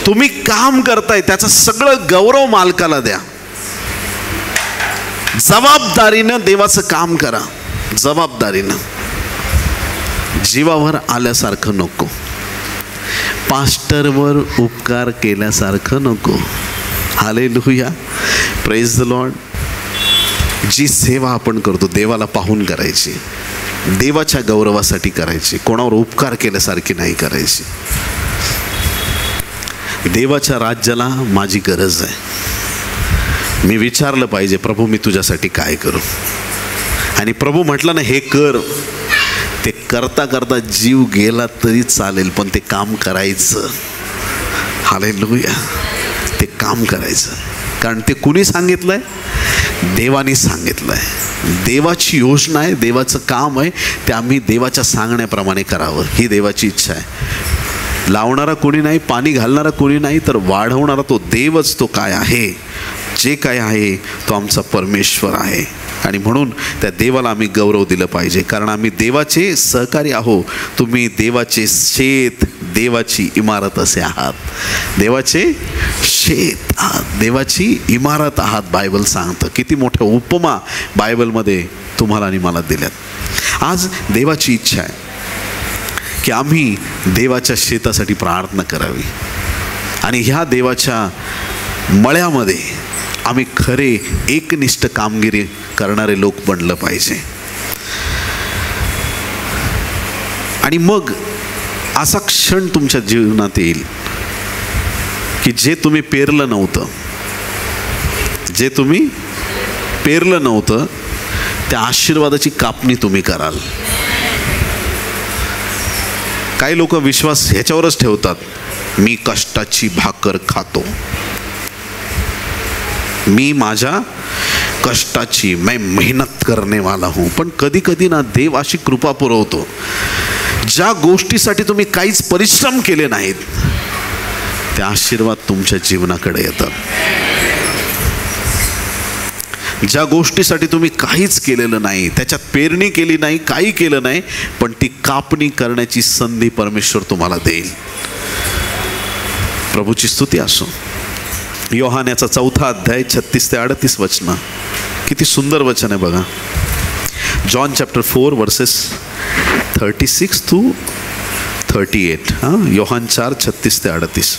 तुम्ही काम करताय त्याचं सगळं गौरव मालकाला द्या. जबाबदारीनं देवाचं काम करा. जबाबदारीनं, जीवावर आल्यासारखं नको, पास्टरवर उपकार केल्यासारखं नको. हालेलुया. Praise the lord. जी सेवा आपण करतो देवाला पाहून करायची, देवाच्या गौरवासाठी करायची, कोणावर उपकार केल्यासारखी नाही करायची. देवाच्या राज्याला माझी गरज आहे. मी विचारलं पाहिजे, प्रभू मी तुझ्यासाठी काय करू? आणि प्रभू म्हटलं ना हे कर, ते करता करता जीव गेला तरी चालेल, पण ते काम करायचं. हालेलुया. ते काम करायचं. कारण ते कुणी सांगितलंय? देवानी सांगितलंय. देवाची योजना आहे, देवाचं काम आहे, ते आम्ही देवाच्या सांगण्याप्रमाणे करावं, ही देवाची इच्छा आहे. लावणारा कोणी नाही, पाणी घालणारा कोणी नाही, तर वाढवणारा तो देवच. तो काय आहे? जे काय आहे तो आमचा परमेश्वर आहे. आणि म्हणून त्या देवाला आम्ही गौरव दिलं पाहिजे, कारण आम्ही देवाचे सहकारी आहोत. तुम्ही देवाचे शेत, देवाची इमारत असे आहात. देवाचे शेत आहात, देवाची इमारत आहात, बायबल सांगतं. किती मोठ्या उपमा बायबलमध्ये तुम्हाला आणि मला दिल्यात. आज देवाची इच्छा आहे की आम्ही देवाच्या शेतासाठी प्रार्थना करावी आणि ह्या देवाच्या मळ्यामध्ये आम्ही खरे एकनिष्ठ कामगिरी करणारे लोक बनलं पाहिजे. आणि मग असा क्षण तुमच्या जीवनात येईल की जे तुम्ही पेरलं नव्हतं, जे तुम्ही पेरलं नव्हतं, त्या आशीर्वादाची कापणी तुम्ही कराल. काही लोक विश्वास ह्याच्यावरच ठेवतात, मी कष्टाची भाकर खातो, मी माझ्या कष्टाची, मैं मेहनत करने वाला हूँ. पण कधी कधी ना देव अशी कृपा पुरवतो, ज्या गोष्टीसाठी तुम्ही काहीच परिश्रम केले नाहीत, ते आशीर्वाद तुमच्या जीवनाकडे येतात. ज्या गोष्टीसाठी तुम्ही काहीच केलेलं नाही, त्याच्यात पेरणी केली नाही, काही केलं नाही, पण ती कापणी करण्याची संधी परमेश्वर तुम्हाला देईल. प्रभूची स्तुती असो. योहान्याचा 4 अध्याय 36 ते 38 वचनं. किती सुंदर वचन आहे बघा. John chapter 4 verses 36 to 38. योहान 4 36 ते 38.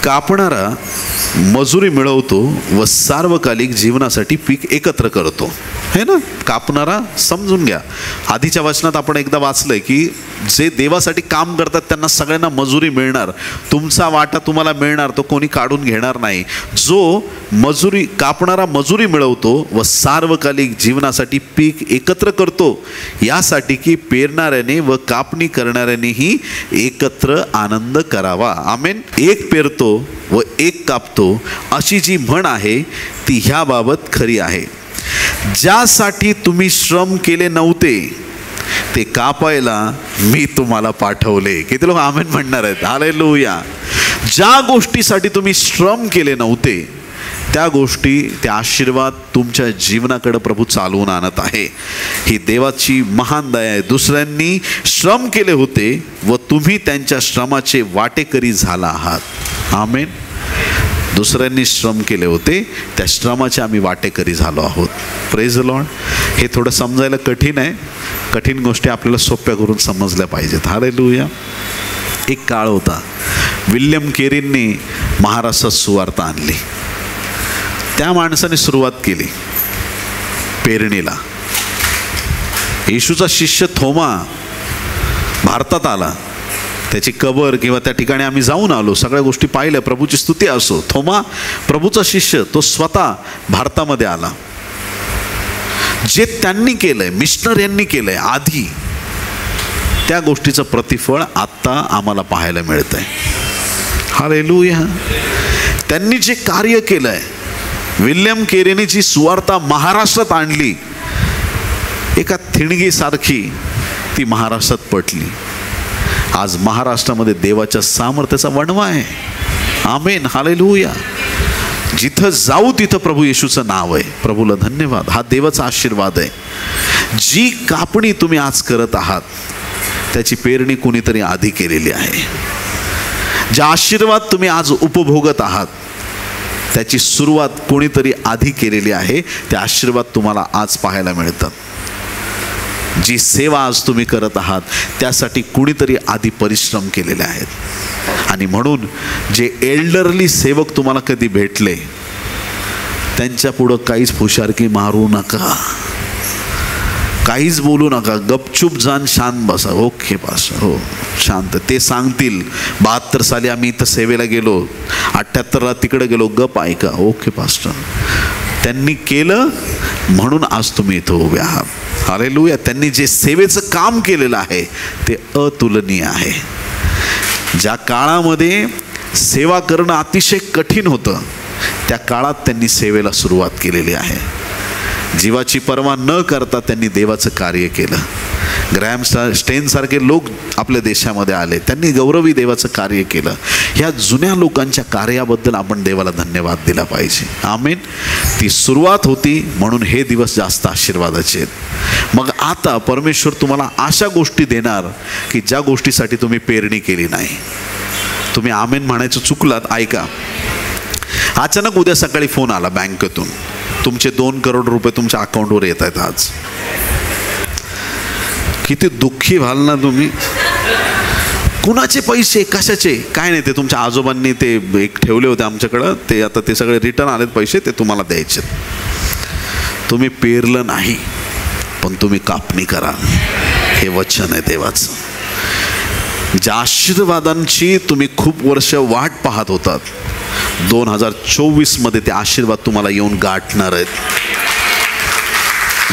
कापणारा मजुरी मिळवतो व सार्वकालिक जीवनासाठी पीक एकत्र करतो, है ना. कापणारा समजून घ्या. आधीच्या वचनात आपण एकदा वाचलंय की जे देवासाठी काम करतात त्यांना सगळ्यांना मजुरी मिळणार, तुमचा वाटा तुम्हाला मिळणार, तो कोणी काढून घेणार नाही. जो कापणारा मजुरी मिळवतो व सार्वकालिक जीवनासाठी पीक एकत्र करतो, यासाठी की पेरणाऱ्याने व कापणी करणाऱ्यानेही एकत्र आनंद करावा. आमेन. एक पेरतो व एक कापतो अशी जी म्हण आहे ती ह्याबाबत खरी आहे. ज्यासाठी तुम्ही श्रम केले नव्हते ते कापायला मी तुम्हाला पाठवले. किती लोक आमेन म्हणणार आहेत? हालेलुया. ज्या गोष्टीसाठी तुम्ही श्रम केले नव्हते त्या गोष्टी, त्या आशीर्वाद तुमच्या जीवनाकडे प्रभू चालवून आणत आहे. ही देवाची महान दया आहे. दुसऱ्यांनी श्रम केले होते व तुम्ही त्यांच्या श्रमाचे वाटेकरी झाला आहात. आमेन. दुसऱ्यांनी श्रम केले होते, त्या श्रमाचे आम्ही वाटेकरी झालो आहोत. Praise the Lord. हे थोडं समजायला कठीण आहे. कठीण गोष्टी आपल्याला सोप्या करून समजल्या पाहिजेत. हालेलुया. एक काळ होता, विल्यम केरींनी महाराष्ट्रात सुवार्ता आणली. त्या माणसाने सुरुवात केली पेरणीला. येशूचा शिष्य थोमा भारतात आला, त्याची कबर किंवा त्या ठिकाणी आम्ही जाऊन आलो, सगळ्या गोष्टी पाहिल्या. प्रभूची स्तुती असो. थोमा प्रभूचा शिष्य, तो स्वतः भारतामध्ये आला. जे त्यांनी केलंय, मिशनर यांनी केलंय आधी, त्या गोष्टीचं प्रतिफळ आत्ता आम्हाला पाहायला मिळतंय. हालेलुया. त्यांनी जे कार्य केलंय, विल्यम केरीने जी सुवार्ता महाराष्ट्रात आणली, एका थिणगीसारखी ती महाराष्ट्रात पटली. आज महाराष्ट्रामध्ये देवाच्या सामर्थ्याचा वणवा आहे. आमेन. हालेलुया. जिथं जाऊ तिथं प्रभू येशूचं नाव आहे. प्रभूला धन्यवाद. हा देवाचा आशीर्वाद आहे. जी कापणी तुम्ही आज करत आहात त्याची पेरणी कुणीतरी आधी केलेली आहे. ज्या आशीर्वाद तुम्ही आज उपभोगत आहात त्याची सुरुवात कोणीतरी आधी केलेली आहे. ते आशीर्वाद तुम्हाला आज पाहायला मिळतात. जी सेवा आज तुम्ही करत आहात त्यासाठी कुणीतरी आधी परिश्रम केलेले आहेत. आणि म्हणून जे एल्डरली सेवक तुम्हाला कधी भेटले त्यांच्या पुढं काहीच फुशारकी मारू नका. काहीच बोलू नका, गपचूप जाण शांत बसा. ओके पास्टर, हो शांत. ते सांगतील 72 साली आम्ही इथं सेवेला गेलो, 78ला तिकडे गेलो, गप ऐका. Okay pastor. त्यांनी केलं म्हणून आज तुम्ही इथं उभे आहात. हालेलुया. त्यांनी जे सेवेचं काम केलेलं आहे ते अतुलनीय आहे. ज्या काळामध्ये सेवा करणं अतिशय कठीण होतं त्या काळात त्यांनी सेवेला सुरुवात केलेली आहे. जीवाची पर्वा न करता त्यांनी देवाचं कार्य केलं. ग्रॅहम स्टेन सारखे लोक आपल्या देशामध्ये आले, त्यांनी गौरवी देवाचं कार्य केलं. ह्या जुन्या लोकांच्या कार्याबद्दल आपण देवाला धन्यवाद दिला पाहिजे. आमेन. ती सुरुवात होती म्हणून हे दिवस जास्त आशीर्वादाचे आहेत. मग आता परमेश्वर तुम्हाला अशा गोष्टी देणार की ज्या गोष्टीसाठी तुम्ही पेरणी केली नाही. तुम्ही आमेन म्हणायचं चुकलात. ऐका, अचानक उद्या सकाळी फोन आला बँकेतून, तुमचे 2 करोड रुपये तुमच्या अकाउंटवर येत आहेत आज. किती दुःखी व्हाल ना तुम्ही. कुणाचे पैसे, कशाचे? काय नाही, ते तुमच्या आजोबांनी ते एक ठेवले होते आमच्याकडं, ते आता ते सगळे रिटर्न आलेत पैसे, ते तुम्हाला द्यायचे. तुम्ही पेरलं नाही पण तुम्ही कापणी करा, हे वचन आहे देवाचं. ज्या आशीर्वादांची तुम्ही खूप वर्ष वाट पाहत होतात, 2024 मध्ये ते आशीर्वाद तुम्हाला येऊन गाठणार आहेत.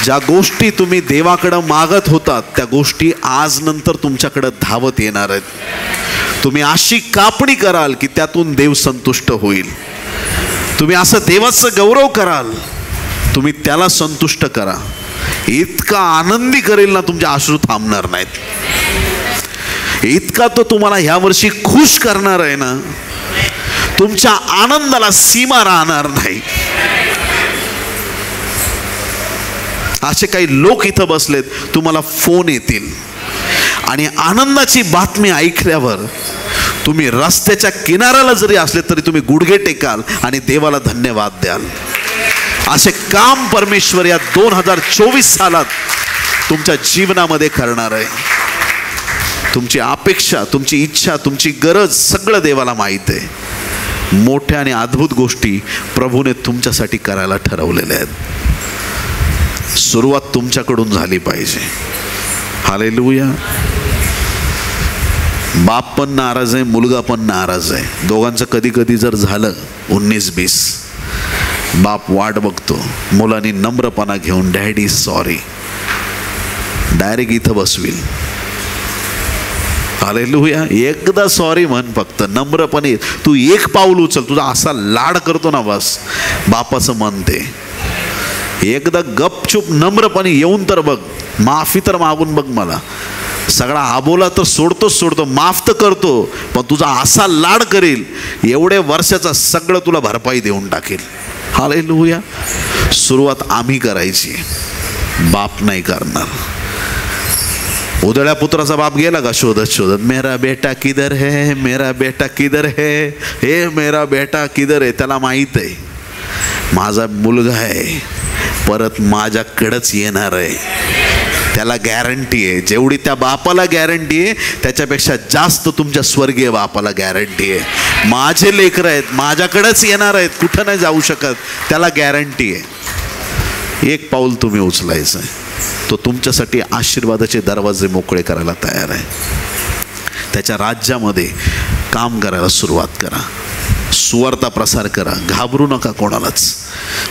ज्या गोष्टी तुम्ही देवाकडं मागत होतात त्या गोष्टी आज नंतर तुमच्याकडं धावत येणार आहेत. तुम्ही अशी कापणी कराल की त्यातून देव संतुष्ट होईल. तुम्ही असं देवाचं गौरव कराल, तुम्ही त्याला संतुष्ट करा. इतका आनंदी करेल ना, तुमचे अश्रू थांबणार नाहीत. इतका तो तुम्हाला ह्या वर्षी खुश करणार आहे ना, तुमच्या आनंदाला सीमा राहणार नाही. असे काही लोक इथं बसलेत, तुम्हाला फोन येतील आणि आनंदाची बातमी ऐकल्यावर तुम्ही रस्त्याच्या किनाऱ्याला जरी असले तरी तुम्ही गुडघे टेकाल आणि देवाला धन्यवाद द्याल. असे काम परमेश्वर या 2024 सालात तुमच्या जीवनामध्ये करणार आहे. तुमची अपेक्षा, तुमची इच्छा, तुमची गरज सगळं देवाला माहीत आहे. मोठ्या आणि अद्भुत गोष्टी प्रभूने तुमच्यासाठी करायला ठरवलेल्या आहेत. सुरुवात तुमच्याकडून झाली पाहिजे. हालेलुया. बाप पण नाराज आहे, मुलगा पण नाराज आहे. दोघांचं कधी कधी जर झालं 19-20, बाप वाट बघतो, मुलांनी नम्रपणा घेऊन डॅडी सॉरी डायरेक्ट इथं बसवील. हालेलुया. एकदा सॉरी म्हण फक्त नम्रपणे. तू एक पाऊल उचल, तुझा असा लाड करतो ना, बस बापाचं मन ते. एकदा गपचूप नम्रपणे येऊन तर बघ, माफी तर मागून बघ. मला सगळा आबोला तर सोडतो, माफ तर करतो, पण तुझा असा लाड करेल एवढे वर्षाचा सगळं तुला भरपाई देऊन टाकेल. हालेलुया. सुरुवात आम्ही करायची, बाप नाही करणार. उदळ्या पुत्राचा बाप गेला का शोधत, मेरा बेटा किधर है, मेरा बेटा किधर है, हे मेरा बेटा किधर है. त्याला माहीत आहे माझा मुलगा आहे, परत माझ्याकडंच येणार आहे. त्याला गॅरंटी आहे. जेवढी त्या बापाला गॅरंटी आहे त्याच्यापेक्षा जास्त तुमच्या स्वर्गीय बापाला गॅरंटी आहे. माझे लेकरं आहेत, माझ्याकडेच येणार आहेत, कुठं नाही जाऊ शकत. त्याला गॅरंटी आहे. एक पाऊल तुम्ही उचलायचं आहे, तो तुमच्यासाठी आशीर्वादाचे दरवाजे मोकळे करायला तयार आहे. त्याच्या राज्यामध्ये काम करायला सुरुवात करा. सुवार्ता प्रसार करा. घाबरू नका कोणालाच.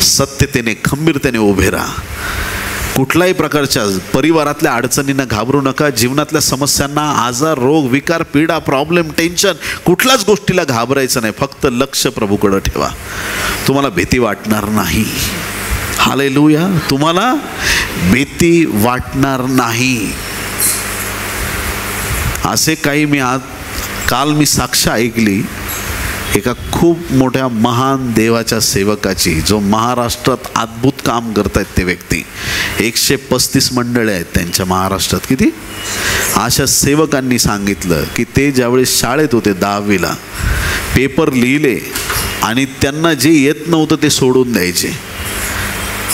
सत्यतेने खंबीरतेने उभे राहा. कुठल्याही प्रकारच्या परिवारातल्या अडचणींना घाबरू नका. जीवनातल्या समस्यांना, आजार, रोग, विकार, पीडा, प्रॉब्लेम, टेन्शन, कुठल्याच गोष्टीला घाबरायचं नाही. फक्त लक्ष प्रभूकडे ठेवा. तुम्हाला भीती वाटणार नाही. हालेलुया. तुम्हाला भीती वाटणार नाही. असे काही काल मी साक्ष ऐकली एका खूप मोठ्या महान देवाच्या सेवकाची, जो महाराष्ट्रात अद्भुत काम करतायत. ते व्यक्ती 135 मंडळे आहेत त्यांच्या महाराष्ट्रात. किती अशा सेवकांनी सांगितलं की ते ज्यावेळेस शाळेत होते 10वीला पेपर लिहिले आणि त्यांना जे येत नव्हतं ते सोडून द्यायचे.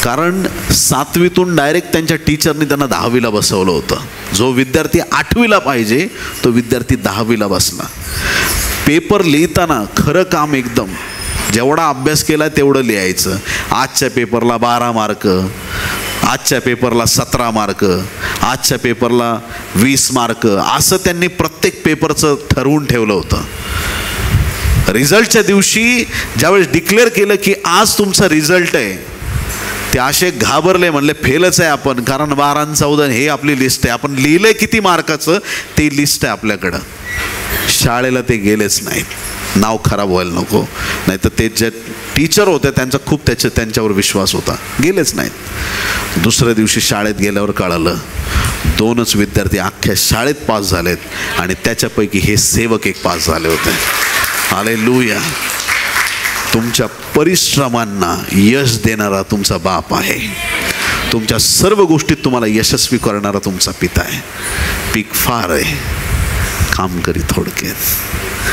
कारण 7वीतून डायरेक्ट त्यांच्या टीचरनी त्यांना 10वीला बसवलं होतं. जो विद्यार्थी 8वीला पाहिजे तो विद्यार्थी 10वीला बसला. पेपर लिहिताना खरं काम एकदम जेवढा अभ्यास केला तेवढं लिहायचं. आजच्या पेपरला 12 मार्क, आजच्या पेपरला 17 मार्क, आजच्या पेपरला 20 मार्क, असं त्यांनी प्रत्येक पेपरचं ठरवून ठेवलं होतं. रिझल्टच्या दिवशी ज्यावेळेस डिक्लेअर केलं की आज तुमचा रिझल्ट आहे, ते असे घाबरले, म्हणले फेलच आहे आपण, कारण 12 आणि 14 हे आपली लिस्ट आहे, आपण लिहिलंय किती मार्काचं ते लिस्ट आहे आपल्याकडं. शाळेला ते गेलेच नाहीत, नाव खराब व्हायला नको, नाही तर ते जे टीचर होते त्यांचा खूप त्यांच्यावर विश्वास होता, गेलेच नाहीत. दुसऱ्या दिवशी शाळेत गेल्यावर कळालं 2च विद्यार्थी अख्ख्या शाळेत पास झालेत आणि त्याच्यापैकी हे सेवक एक पास झाले होते. हालेलुया. तुमच्या परिश्रमांना यश देणारा तुमचा बाप आहे. तुमच्या सर्व गोष्टीत तुम्हाला यशस्वी करणारा तुमचा पिता आहे. पीक फार आहे, काम करी थोडक्यात.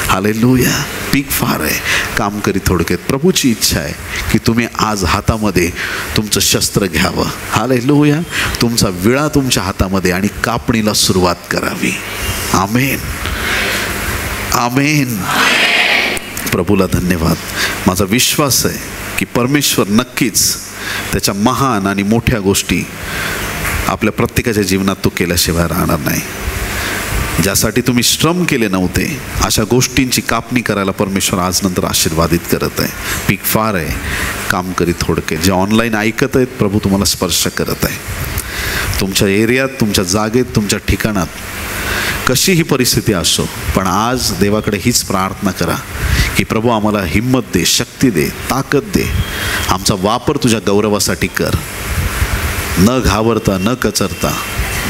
हालेलुया. पीक फार आहे, काम करी थोडक्यात. प्रभूची इच्छा आहे की तुम्ही आज हातामध्ये तुमचं शस्त्र घ्यावं. हालेलुया. तुमचा विळा तुमच्या हातामध्ये आणि कापणीला सुरुवात करावी. आमेन, आमेन. प्रभूला धन्यवाद. माझा विश्वास आहे की परमेश्वर नक्कीच त्याच्या महान आणि मोठ्या गोष्टी आपल्या प्रत्येकाच्या जीवनात तो केल्याशिवाय राहणार नाही. ज्यासाठी तुम्ही श्रम केले नव्हते अशा गोष्टींची कापणी करायला परमेश्वर आज नंतर आशीर्वादित करत आहे. पीक फार आहे, काम करी थोडके. जे ऑनलाईन ऐकत आहेत प्रभू तुम्हाला स्पर्श करत आहे. तुमच्या एरियात, तुमच्या जागेत, तुमच्या ठिकाणात कशीही परिस्थिती असो, पण आज देवाकडे हीच प्रार्थना करा की प्रभू आम्हाला हिम्मत दे, शक्ती दे, ताकद दे. आमचा वापर तुझ्या गौरवासाठी कर. न घाबरता, न कचरता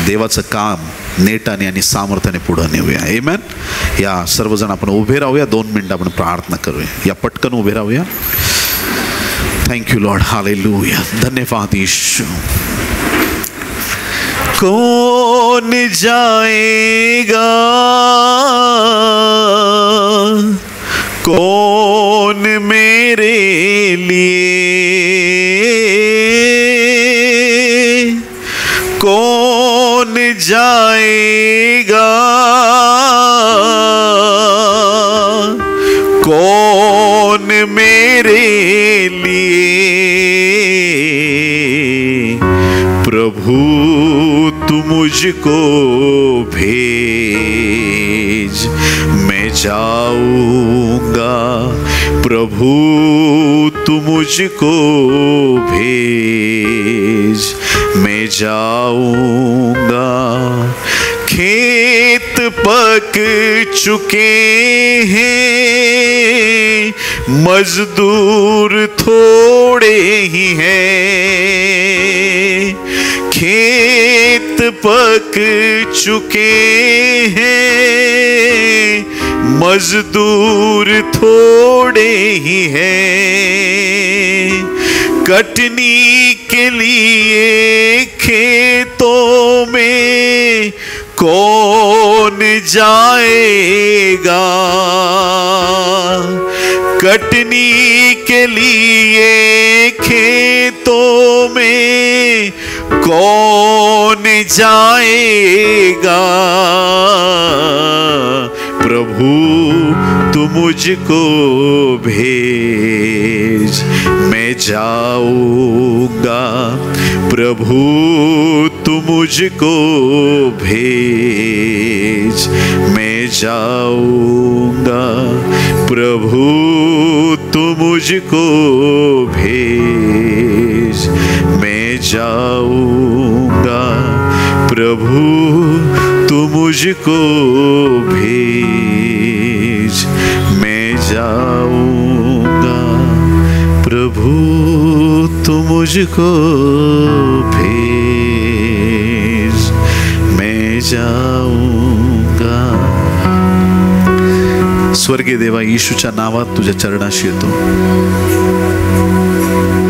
देवाचं काम नेटाने आणि सामर्थ्याने पुढं नेऊया. आमेन. या सर्वजण आपण उभे राहूया. 2 मिनिटं आपण प्रार्थना करूया. या पटकन उभे राहूया. Thank you Lord. हालेलुया. धन्यवाद यीशु. कौन जाएगा, कौन मेरे लिए, कौन जाएगा, कौन मेरे लिए. प्रभु तू मुझको भेज, मैं जाऊंगा. प्रभु तू मुझको भेज, मैं जाऊंगा. खेत पक चुके हैं, मजदूर थोड़े ही हैं. खेत पक चुके हैं, मजदूर थोड़े ही हैं. कटनी के लिए खेतों में कौन जाएगा, कटनी के लिए खेतों में कौन जाएगा. प्रभु तू मुझको भेज, मैं जाऊंगा. प्रभु तू मुझको भेज, मैं जाऊंगा. प्रभु तू मुझको भेज, मैं जाऊंगा. प्रभु तू मुझको भेज, मैं जाऊंगा. प्रभु तू मुझको भेज, मैं जाऊंगा. स्वर्गीय देवा, येशूच्या नावात तुझ्या चरणाशी येतो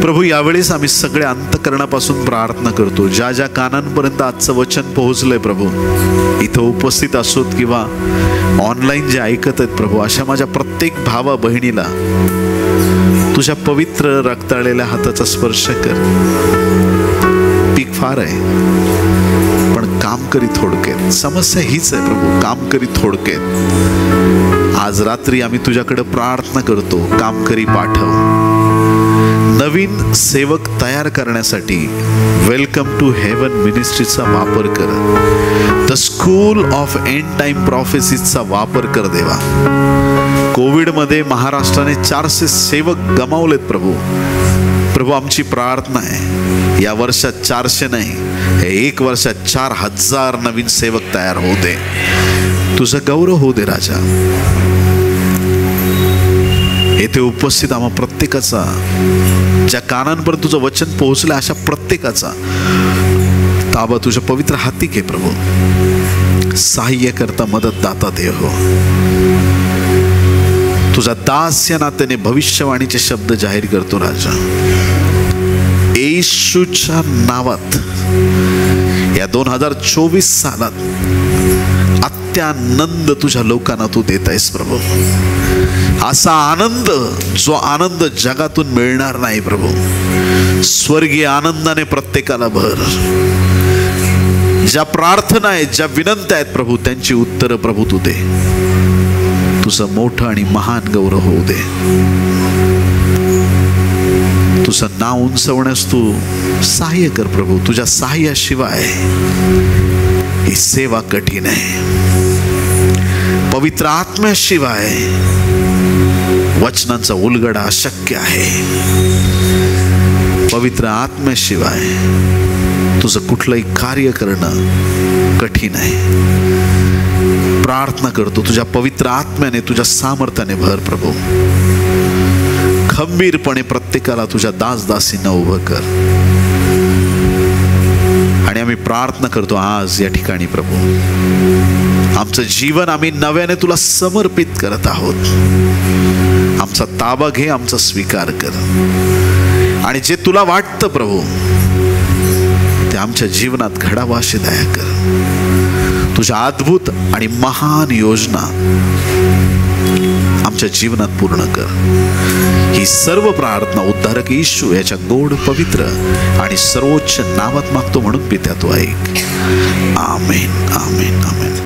प्रभू. यावेळेस आम्ही सगळे अंतःकरणापासून प्रार्थना करतो. ज्या ज्या कानांपर्यंत आजचं वचन पोहोचलंय प्रभू, इथं उपस्थित असोत किंवा ऑनलाईन जे ऐकत आहेत प्रभू, अशा माझ्या प्रत्येक भावा बहिणीला तुझ्या पवित्र रक्ताळलेल्या हाताचा स्पर्श कर. पीक फार आहे पण काम करी थोडक्यात. समस्या हीच आहे प्रभू, काम करी थोडक्यात. आज रात्री आम्ही तुझ्याकडे प्रार्थना करतो, काम करी पाठव. नवीन सेवक तयार करण्यासाठी वेलकम टू हेवन मिनिस्ट्रीचा वापर कर. The school of end time प्रॉफेसीजचा वापर कर देवा. कोविडमध्ये महाराष्ट्राने 400 सेवक गमावलेत प्रभू. प्रभू आमची प्रार्थना आहे या वर्षात 400 नाही, एक वर्षात 4000 नवीन सेवक तयार होऊ दे. तुझा गौरव होऊ दे राजा. येथे उपस्थित आम्हा प्रत्येकाचा, ज्या कानांपर्यंत तुझं वचन पोहोचलं अशा प्रत्येकाचा ताबा तुझ्या पवित्र हाती घे प्रभू. सहाय्य करता मदत दाता देव हो. तुझा दास या नात्याने भविष्यवाणीचे शब्द जाहीर करतो राजा. येशूच्या नावात या 2024 सालात अत्यानंद तुझ्या लोकांना तू देत आहेस प्रभू. असा आनंद जो आनंद जगातून मिळणार नाही प्रभू. स्वर्गीय आनंदाने प्रत्येकाला भर. ज्या प्रार्थना आहेत, ज्या विनंत्या आहेत प्रभू, त्यांची उत्तरं प्रभू तू दे. तुझं मोठं आणि महान गौरव होऊ दे. तुझं नाव उंचवण्यास तू सहाय्य कर प्रभू. तुझ्या सहाय्याशिवाय ही सेवा कठीण आहे. पवित्र आत्म्याशिवाय वचनांचा उलगडा अशक्य आहे. पवित्र आत्म्याशिवाय तुझं कुठलंही कार्य करणं कठीण आहे. प्रार्थना करतो तुझ्या पवित्र आत्म्याने, तुझ्या सामर्थ्याने भर प्रभू. खंबीरपणे प्रत्येकाला तुझ्या दासदासींना उभं कर. आणि आम्ही प्रार्थना करतो आज या ठिकाणी प्रभू, आमचं जीवन आम्ही नव्याने तुला समर्पित करत आहोत. आमचा ताबा घे, आमचा स्वीकार कर. आणि जे तुला वाटतं प्रभू ते आमच्या जीवनात घडावं अशी दया कर. तुझ्या अद्भुत आणि महान योजना आमच्या जीवनात पूर्ण कर. ही सर्व प्रार्थना उद्धारक येशू याच्या गोड, पवित्र आणि सर्वोच्च नावात मागतो म्हणून पित्या तू ऐक. आमेन, आमेन, आमेन.